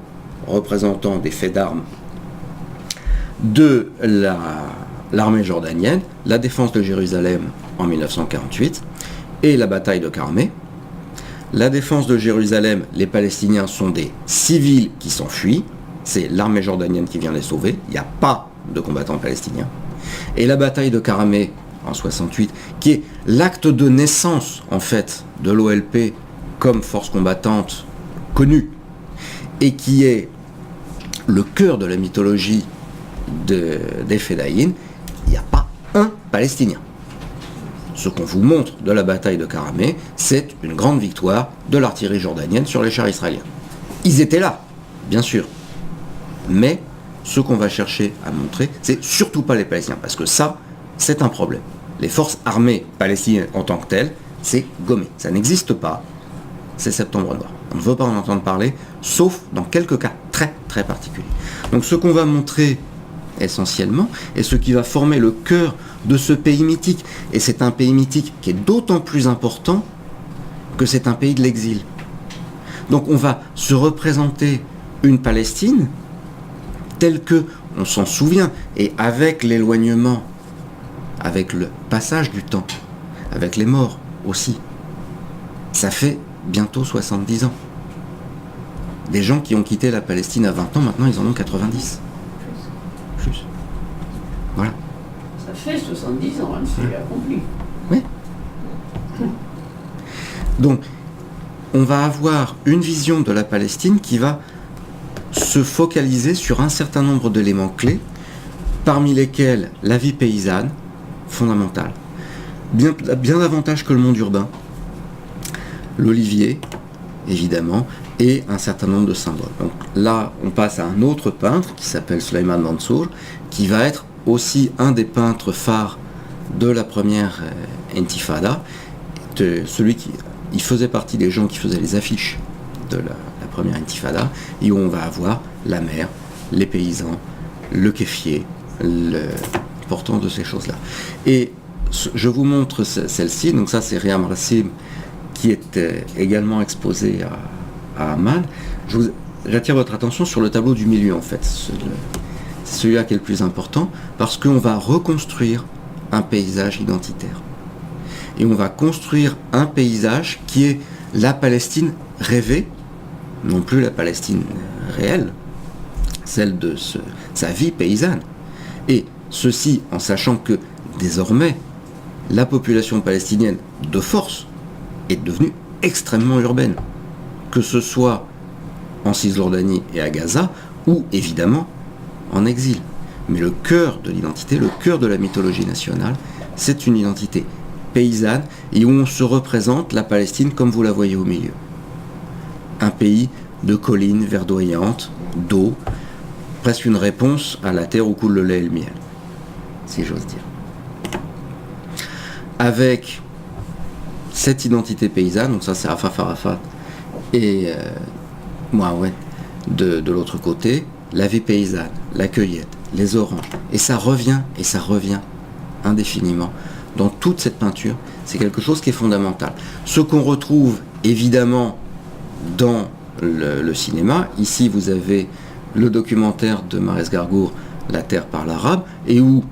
représentant des faits d'armes de l'armée jordanienne, la défense de Jérusalem en 1948 et la bataille de Karmé. La défense de Jérusalem, les Palestiniens sont des civils qui s'enfuient, c'est l'armée jordanienne qui vient les sauver, il n'y a pas de combattants palestiniens. Et la bataille de Karmé en 68, qui est l'acte de naissance en fait de l'OLP comme force combattante connue, et qui est le cœur de la mythologie des Fedaïn, il n'y a pas un Palestinien. Ce qu'on vous montre de la bataille de Karmé, c'est une grande victoire de l'artillerie jordanienne sur les chars israéliens. Ils étaient là, bien sûr. Mais ce qu'on va chercher à montrer, c'est surtout pas les Palestiniens, parce que ça, c'est un problème. Les forces armées palestiniennes en tant que telles, c'est gommé. Ça n'existe pas. C'est Septembre Noir. On ne veut pas en entendre parler, sauf dans quelques cas très très particuliers. Donc ce qu'on va montrer essentiellement, et ce qui va former le cœur de ce pays mythique, et c'est un pays mythique qui est d'autant plus important que c'est un pays de l'exil. Donc on va se représenter une Palestine telle que on s'en souvient, et avec l'éloignement, avec le passage du temps, avec les morts aussi, ça fait bientôt 70 ans. Des gens qui ont quitté la Palestine à 20 ans, maintenant ils en ont 90. Plus. Voilà. Ça fait 70 ans, hein, c'est accompli. Oui. Donc, on va avoir une vision de la Palestine qui va se focaliser sur un certain nombre d'éléments clés, parmi lesquels la vie paysanne, fondamentale, bien davantage que le monde urbain, l'olivier, évidemment, et un certain nombre de symboles. Donc là, on passe à un autre peintre qui s'appelle Suleiman Mansour, qui va être aussi un des peintres phares de la première intifada, celui qui il faisait partie des gens qui faisaient les affiches de la première intifada, et où on va avoir la mer, les paysans, le kéfier, l'importance de ces choses-là. Et je vous montre celle-ci, donc ça c'est Riam Rassim, qui est également exposé à Amman. J'attire votre attention sur le tableau du milieu, en fait. C'est celui-là qui est le plus important, parce qu'on va reconstruire un paysage identitaire. Et on va construire un paysage qui est la Palestine rêvée, non plus la Palestine réelle, celle de sa vie paysanne. Et ceci en sachant que désormais, la population palestinienne de force est devenue extrêmement urbaine, que ce soit en Cisjordanie et à Gaza, ou évidemment en exil. Mais le cœur de l'identité, le cœur de la mythologie nationale, c'est une identité paysanne, et où on se représente la Palestine comme vous la voyez au milieu. Un pays de collines verdoyantes, d'eau, presque une réponse à la terre où coule le lait et le miel, si j'ose dire. Avec cette identité paysanne, donc ça c'est Afaf Arafat et Mouawed de l'autre côté, la vie paysanne, la cueillette, les oranges, et ça revient indéfiniment dans toute cette peinture. C'est quelque chose qui est fondamental. Ce qu'on retrouve évidemment dans le cinéma, ici vous avez le documentaire de Marès Gargour, La Terre par l'Arabe, et où,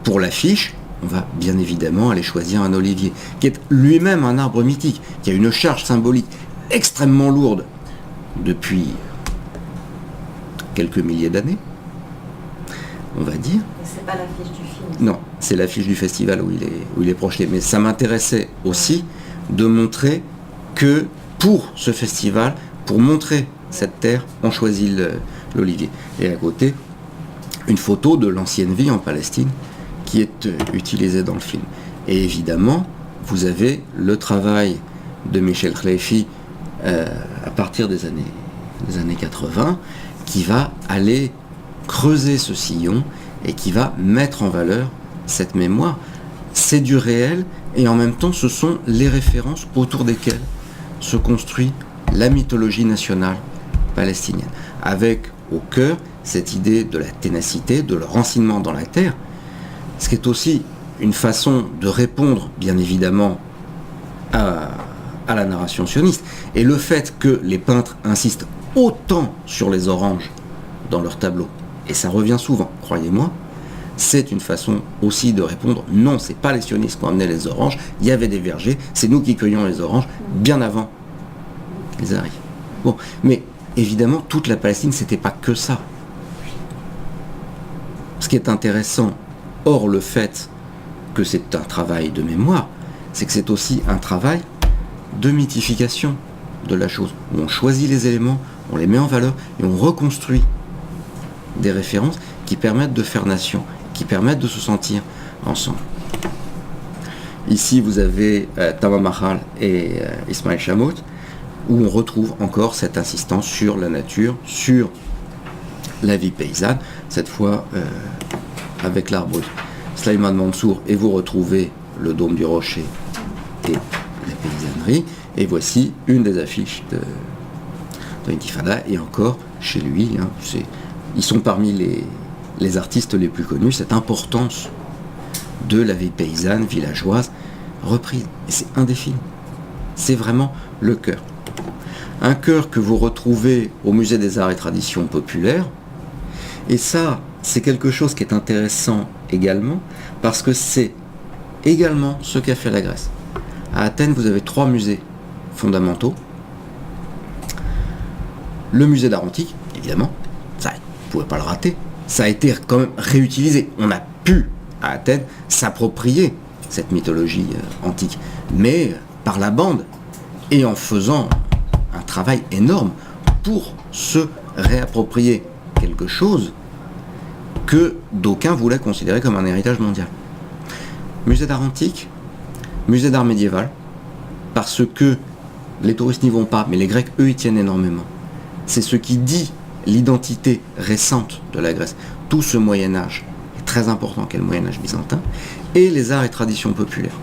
pour l'affiche, on va bien évidemment aller choisir un olivier, qui est lui-même un arbre mythique, qui a une charge symbolique extrêmement lourde depuis quelques milliers d'années, on va dire. C'est pas l'affiche du film. Non, c'est l'affiche du festival où il est projeté. Mais ça m'intéressait aussi de montrer que pour ce festival, pour montrer cette terre, on choisit l'olivier. Et à côté, une photo de l'ancienne vie en Palestine qui est utilisée dans le film. Et évidemment, vous avez le travail de Michel Khleifi à partir des années 80, qui va aller creuser ce sillon et qui va mettre en valeur cette mémoire. C'est du réel, et en même temps, ce sont les références autour desquelles se construit la mythologie nationale palestinienne, avec au cœur cette idée de la ténacité, de leur enracinement dans la terre, ce qui est aussi une façon de répondre, bien évidemment, à la narration sioniste. Et le fait que les peintres insistent autant sur les oranges dans leurs tableaux, et ça revient souvent, croyez-moi, c'est une façon aussi de répondre, non, c'est pas les sionistes qui ont amené les oranges, il y avait des vergers, c'est nous qui cueillons les oranges bien avant qu'ils arrivent. Bon, mais évidemment, toute la Palestine, c'était pas que ça. Ce qui est intéressant, hors le fait que c'est un travail de mémoire, c'est que c'est aussi un travail de mythification de la chose, où on choisit les éléments, on les met en valeur, et on reconstruit des références qui permettent de faire nation, qui permettent de se sentir ensemble. Ici, vous avez Tamam Mahal et Ismaël Chamout, où on retrouve encore cette insistance sur la nature, sur la vie paysanne, cette fois avec l'arbre Suleiman Mansour, et vous retrouvez le dôme du rocher et la paysannerie, et voici une des affiches de Intifada, et encore chez lui, hein, ils sont parmi les artistes les plus connus, cette importance de la vie paysanne, villageoise, reprise, et c'est indéfini. C'est vraiment le cœur. Un cœur que vous retrouvez au Musée des Arts et Traditions Populaires. Et ça, c'est quelque chose qui est intéressant également, parce que c'est également ce qu'a fait la Grèce. À Athènes, vous avez 3 musées fondamentaux. Le musée d'art antique, évidemment, ça, vous ne pouvez pas le rater. Ça a été quand même réutilisé. On a pu, à Athènes, s'approprier cette mythologie antique, mais par la bande, et en faisant un travail énorme pour se réapproprier quelque chose que d'aucuns voulaient considérer comme un héritage mondial. Musée d'art antique, musée d'art médiéval, parce que les touristes n'y vont pas, mais les Grecs, eux, y tiennent énormément. C'est ce qui dit l'identité récente de la Grèce. Tout ce Moyen-Âge est très important, qu'est le Moyen-Âge byzantin, et les arts et traditions populaires.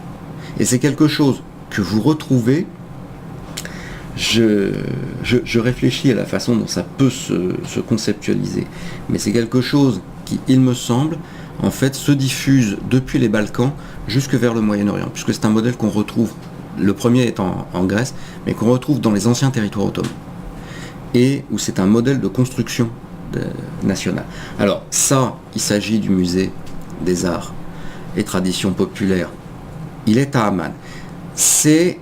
Et c'est quelque chose que vous retrouvez. Je réfléchis à la façon dont ça peut se conceptualiser, mais c'est quelque chose qui, il me semble, en fait, se diffuse depuis les Balkans jusque vers le Moyen-Orient, puisque c'est un modèle qu'on retrouve, le premier est en Grèce, mais qu'on retrouve dans les anciens territoires ottomans, et où c'est un modèle de construction nationale. Alors ça, il s'agit du musée des arts et traditions populaires. Il est à Amman. C'est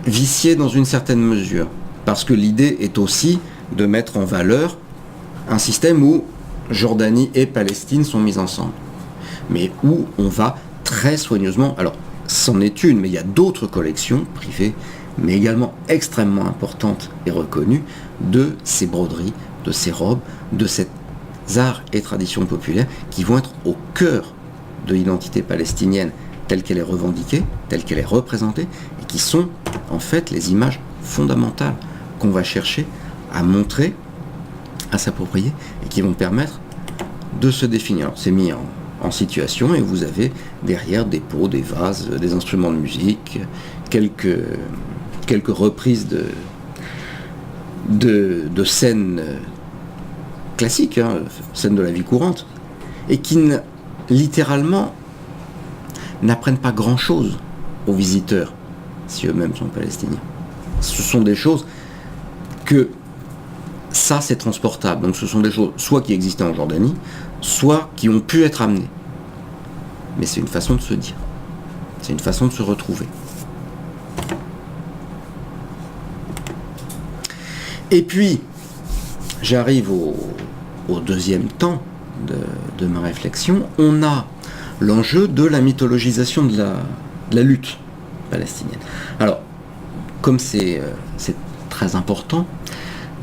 vicié dans une certaine mesure, parce que l'idée est aussi de mettre en valeur un système où Jordanie et Palestine sont mises ensemble, mais où on va très soigneusement, alors c'en est une, mais il y a d'autres collections privées, mais également extrêmement importantes et reconnues, de ces broderies, de ces robes, de ces arts et traditions populaires qui vont être au cœur de l'identité palestinienne telle qu'elle est revendiquée, telle qu'elle est représentée, et qui sont en fait les images fondamentales qu'on va chercher à montrer, à s'approprier, et qui vont permettre de se définir. Alors, c'est mis en situation, et vous avez derrière des pots, des vases, des instruments de musique, quelques reprises de scènes classiques, scènes de la vie courante, et qui littéralement n'apprennent pas grand-chose aux visiteurs, si eux-mêmes sont palestiniens. Ce sont des choses que ça, c'est transportable. Donc ce sont des choses soit qui existaient en Jordanie, soit qui ont pu être amenées. Mais c'est une façon de se dire. C'est une façon de se retrouver. Et puis, j'arrive au deuxième temps de ma réflexion. On a l'enjeu de la mythologisation de la lutte palestinienne. Alors, comme c'est très important,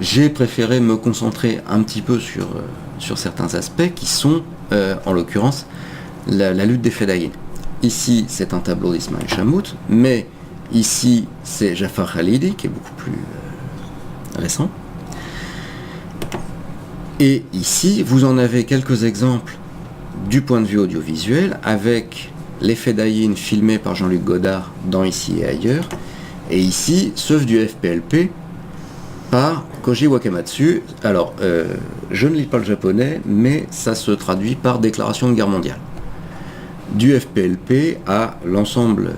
j'ai préféré me concentrer un petit peu sur certains aspects qui sont, en l'occurrence, la lutte des Fedayeen. Ici, c'est un tableau d'Ismaël Chamout, mais ici, c'est Jafar Khalidi, qui est beaucoup plus récent. Et ici, vous en avez quelques exemples du point de vue audiovisuel, avec les Fedayeen filmés par Jean-Luc Godard dans Ici et ailleurs, et ici, ceux du FPLP par Koji Wakamatsu. Alors, je ne lis pas le japonais, mais ça se traduit par déclaration de guerre mondiale. Du FPLP à l'ensemble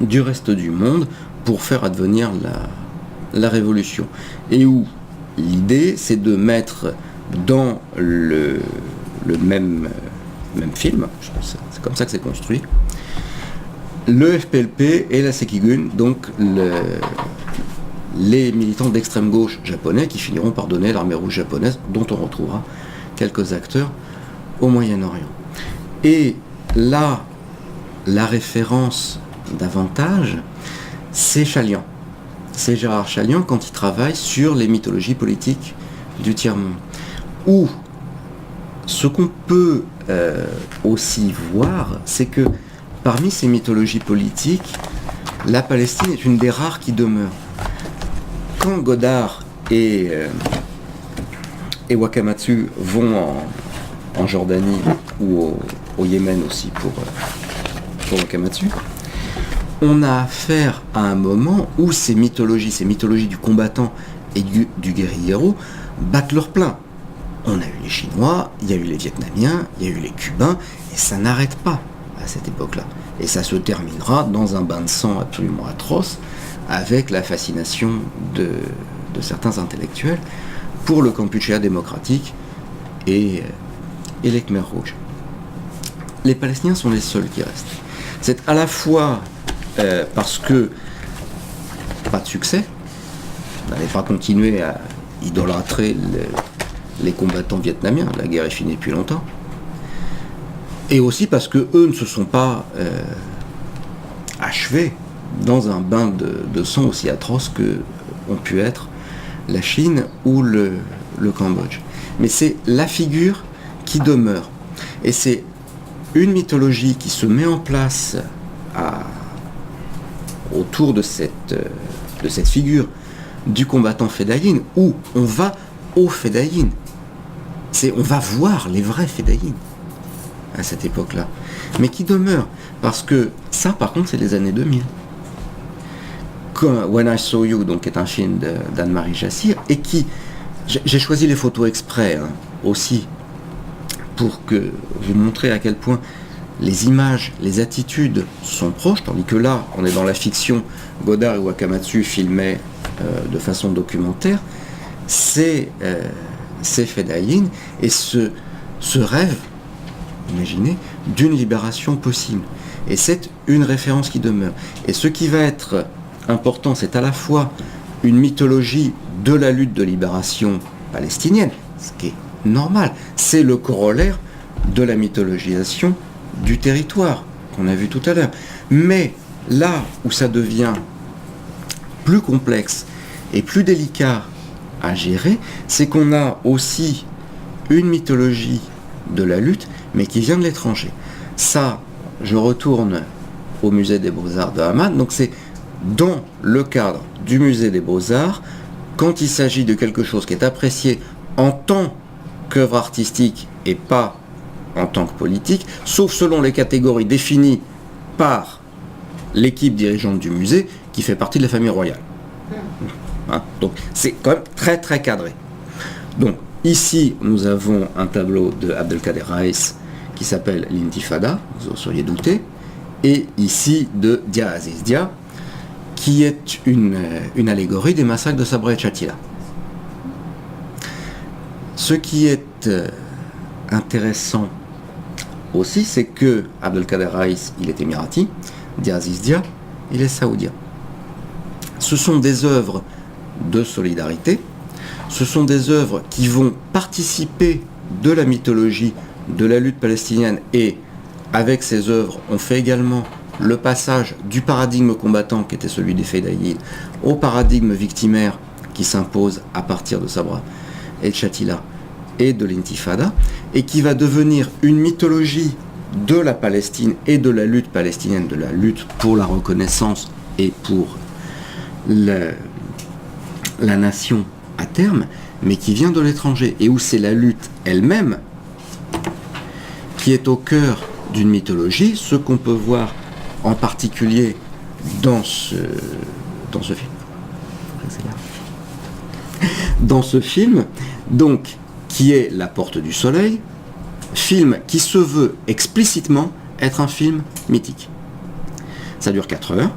du reste du monde pour faire advenir la révolution. Et où l'idée, c'est de mettre dans le même film, c'est comme ça que c'est construit, le FPLP et la Sekigun, donc les militants d'extrême gauche japonais qui finiront par donner l'armée rouge japonaise, dont on retrouvera quelques acteurs au Moyen-Orient. Et là, la référence davantage, c'est Chalian. C'est Gérard Chalian quand il travaille sur les mythologies politiques du tiers-monde. Où ce qu'on peut aussi voir, c'est que parmi ces mythologies politiques, la Palestine est une des rares qui demeure. Quand Godard et Wakamatsu vont en Jordanie ou au Yémen aussi pour Wakamatsu, on a affaire à un moment où ces mythologies du combattant et du guerriero battent leur plein. On a eu les Chinois, il y a eu les Vietnamiens, il y a eu les Cubains, et ça n'arrête pas. à cette époque-là. Et ça se terminera dans un bain de sang absolument atroce, avec la fascination de certains intellectuels pour le Kampuchea démocratique et les Khmers rouges. Les Palestiniens sont les seuls qui restent. C'est à la fois parce que pas de succès, on n'allait pas continuer à idolâtrer les combattants vietnamiens, la guerre est finie depuis longtemps, et aussi parce que eux ne se sont pas achevés dans un bain de sang aussi atroce que ont pu être la Chine ou le Cambodge. Mais c'est la figure qui demeure. Et c'est une mythologie qui se met en place autour de cette figure du combattant fédayine, où on va aux fédayines. On va voir les vrais fédayines à cette époque-là. Mais qui demeure. Parce que ça, par contre, c'est les années 2000. When I Saw You, donc, est un film d'Anne-Marie Jassir, et qui... J'ai choisi les photos exprès, hein, aussi, pour que vous montrez à quel point les images, les attitudes sont proches, tandis que là, on est dans la fiction. Godard et Wakamatsu filmaient de façon documentaire. C'est fédayine, et ce rêve, imaginez, d'une libération possible. Et c'est une référence qui demeure. Et ce qui va être important, c'est à la fois une mythologie de la lutte de libération palestinienne, ce qui est normal, c'est le corollaire de la mythologisation du territoire qu'on a vu tout à l'heure. Mais là où ça devient plus complexe et plus délicat à gérer, c'est qu'on a aussi une mythologie de la lutte, mais qui vient de l'étranger. Ça, je retourne au musée des Beaux-Arts de Hamad, donc c'est dans le cadre du musée des Beaux-Arts, quand il s'agit de quelque chose qui est apprécié en tant qu'œuvre artistique et pas en tant que politique, sauf selon les catégories définies par l'équipe dirigeante du musée, qui fait partie de la famille royale. Hein, donc c'est quand même très très cadré. Donc ici, nous avons un tableau de Abdelkader Raïs qui s'appelle l'Intifada, vous en seriez douté, et ici de Dia Aziz Dia, qui est une allégorie des massacres de Sabra et Shatila. Ce qui est intéressant aussi, c'est que Abdelkader Raïs, il est émirati, Dia Aziz Dia, il est saoudien. Ce sont des œuvres de solidarité, ce sont des œuvres qui vont participer de la mythologie de la lutte palestinienne, et avec ces œuvres, on fait également le passage du paradigme combattant qui était celui des fédayines au paradigme victimaire qui s'impose à partir de Sabra et de Shatila et de l'Intifada, et qui va devenir une mythologie de la Palestine et de la lutte palestinienne, de la lutte pour la reconnaissance et pour la nation à terme, mais qui vient de l'étranger, et où c'est la lutte elle-même qui est au cœur d'une mythologie, ce qu'on peut voir en particulier dans ce film. Dans ce film, donc, qui est La Porte du Soleil, film qui se veut explicitement être un film mythique. Ça dure 4 heures.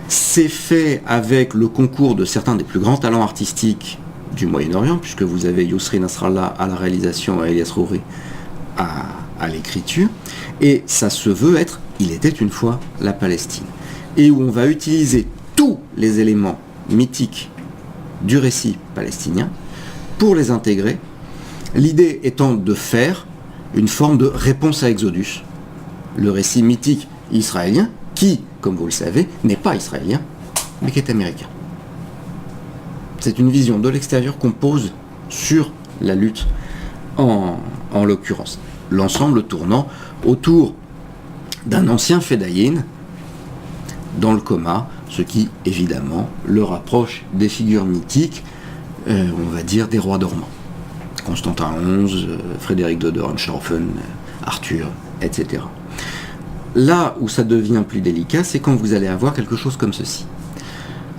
C'est fait avec le concours de certains des plus grands talents artistiques du Moyen-Orient, puisque vous avez Yousri Nasrallah à la réalisation et Elias Rouri à l'écriture, et ça se veut être Il était une fois la Palestine, et où on va utiliser tous les éléments mythiques du récit palestinien pour les intégrer, l'idée étant de faire une forme de réponse à Exodus, le récit mythique israélien, qui, comme vous le savez, n'est pas israélien, mais qui est américain. C'est une vision de l'extérieur qu'on pose sur la lutte en l'occurrence. L'ensemble tournant autour d'un ancien fédayine dans le coma, ce qui évidemment le rapproche des figures mythiques, on va dire des rois dormants. Constantin XI, Frédéric de Hohenstaufen, Arthur, etc. Là où ça devient plus délicat, c'est quand vous allez avoir quelque chose comme ceci.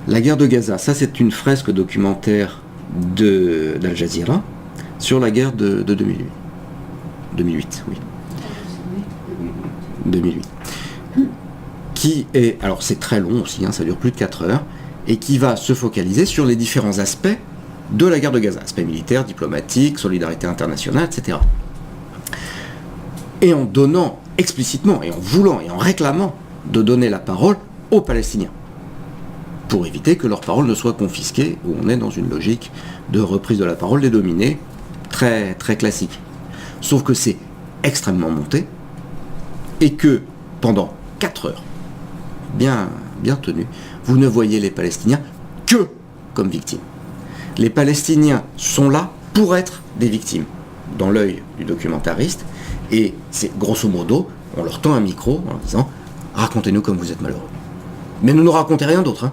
La guerre de Gaza, ça c'est une fresque documentaire d'Al Jazeera sur la guerre de 2008. 2008, oui. 2008. Qui est, alors c'est très long aussi, hein, ça dure plus de 4 heures, et qui va se focaliser sur les différents aspects de la guerre de Gaza, aspects militaires, diplomatiques, solidarité internationale, etc. Et en donnant explicitement, et en voulant, et en réclamant de donner la parole aux Palestiniens, pour éviter que leur parole ne soit confisquée, où on est dans une logique de reprise de la parole des dominés, très, très classique. Sauf que c'est extrêmement monté, et que pendant 4 heures, bien tenu, vous ne voyez les Palestiniens que comme victimes. Les Palestiniens sont là pour être des victimes, dans l'œil du documentariste, et c'est grosso modo, on leur tend un micro en leur disant « Racontez-nous comme vous êtes malheureux ». Mais ne nous racontez rien d'autre. Hein.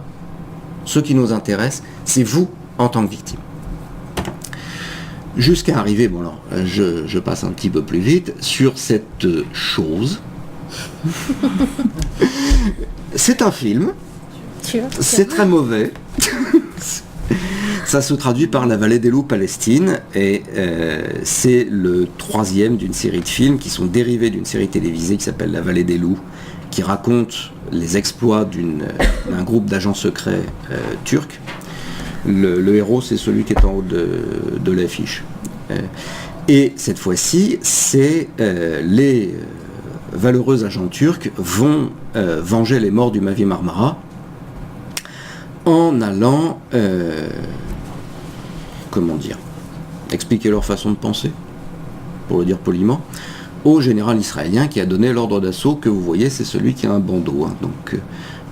Ce qui nous intéresse, c'est vous en tant que victime. Jusqu'à arriver, bon alors, je passe un petit peu plus vite, sur cette chose. C'est un film, c'est très mauvais. Ça se traduit par La Vallée des Loups Palestine, et c'est le 3e d'une série de films qui sont dérivés d'une série télévisée qui s'appelle La Vallée des Loups, qui raconte les exploits d'un groupe d'agents secrets turcs. Le héros, c'est celui qui est en haut de l'affiche. Et cette fois-ci, c'est les valeureux agents turcs vont venger les morts du Mavi Marmara en allant, expliquer leur façon de penser, pour le dire poliment, au général israélien qui a donné l'ordre d'assaut que vous voyez, c'est celui qui a un bandeau. Hein. Donc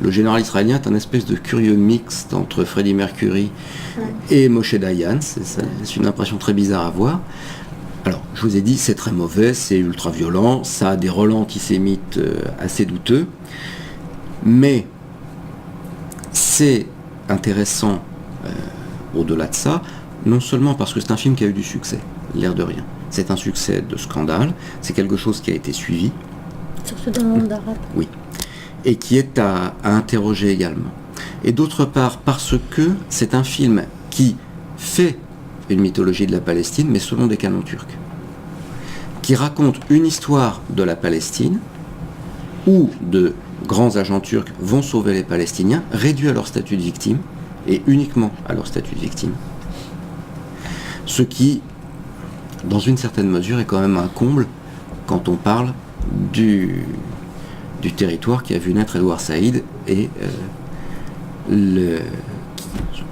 le général israélien est un espèce de curieux mixte entre Freddie Mercury et Moshe Dayan. C'est une impression très bizarre à voir. Alors, je vous ai dit, c'est très mauvais, c'est ultra violent, ça a des relents antisémites assez douteux, mais c'est intéressant au-delà de ça, non seulement parce que c'est un film qui a eu du succès, l'air de rien. C'est un succès de scandale, c'est quelque chose qui a été suivi. Surtout dans le monde arabe. Oui. Et qui est à interroger également. Et d'autre part, parce que c'est un film qui fait une mythologie de la Palestine, mais selon des canons turcs, qui raconte une histoire de la Palestine, où de grands agents turcs vont sauver les Palestiniens, réduits à leur statut de victime, et uniquement à leur statut de victime. Ce qui, dans une certaine mesure, est quand même un comble quand on parle du territoire qui a vu naître Edouard Saïd et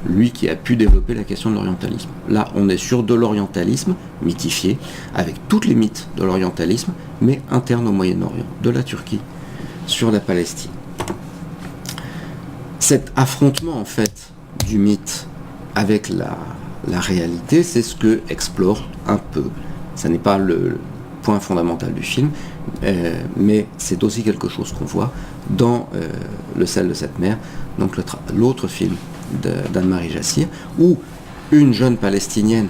lui qui a pu développer la question de l'orientalisme. Là, on est sur de l'orientalisme mythifié, avec toutes les mythes de l'orientalisme, mais interne au Moyen-Orient, de la Turquie sur la Palestine. Cet affrontement, en fait, du mythe avec la réalité, c'est ce que explore un peu. Ça n'est pas le point fondamental du film, mais c'est aussi quelque chose qu'on voit dans Le sel de cette mer, donc l'autre film d'Anne-Marie Jassir, où une jeune Palestinienne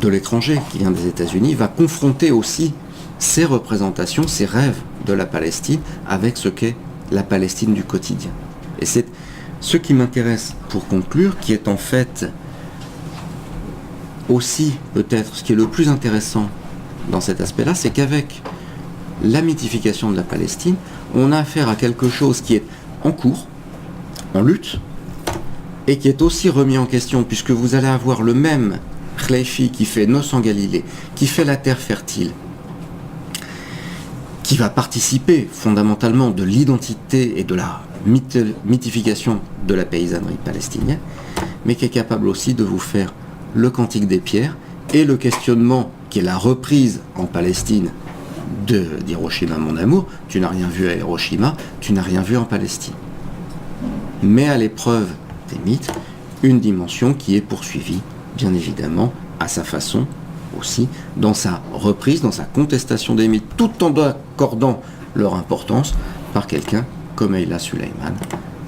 de l'étranger, qui vient des États-Unis, va confronter aussi ses représentations, ses rêves de la Palestine avec ce qu'est la Palestine du quotidien. Et c'est ce qui m'intéresse pour conclure, qui est en fait aussi peut-être ce qui est le plus intéressant dans cet aspect-là, c'est qu'avec la mythification de la Palestine, on a affaire à quelque chose qui est en cours, en lutte, et qui est aussi remis en question, puisque vous allez avoir le même Khleifi qui fait Noces en Galilée, qui fait La Terre fertile, qui va participer fondamentalement de l'identité et de la mythification de la paysannerie palestinienne, mais qui est capable aussi de vous faire le Cantique des Pierres et le questionnement qui est la reprise en Palestine d'Hiroshima mon amour. Tu n'as rien vu à Hiroshima, tu n'as rien vu en Palestine. Mais à l'épreuve des mythes, une dimension qui est poursuivie, bien évidemment, à sa façon aussi, dans sa reprise, dans sa contestation des mythes, tout en accordant leur importance par quelqu'un comme Ayla Suleiman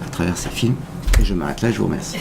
à travers ses films. Et je m'arrête là, je vous remercie.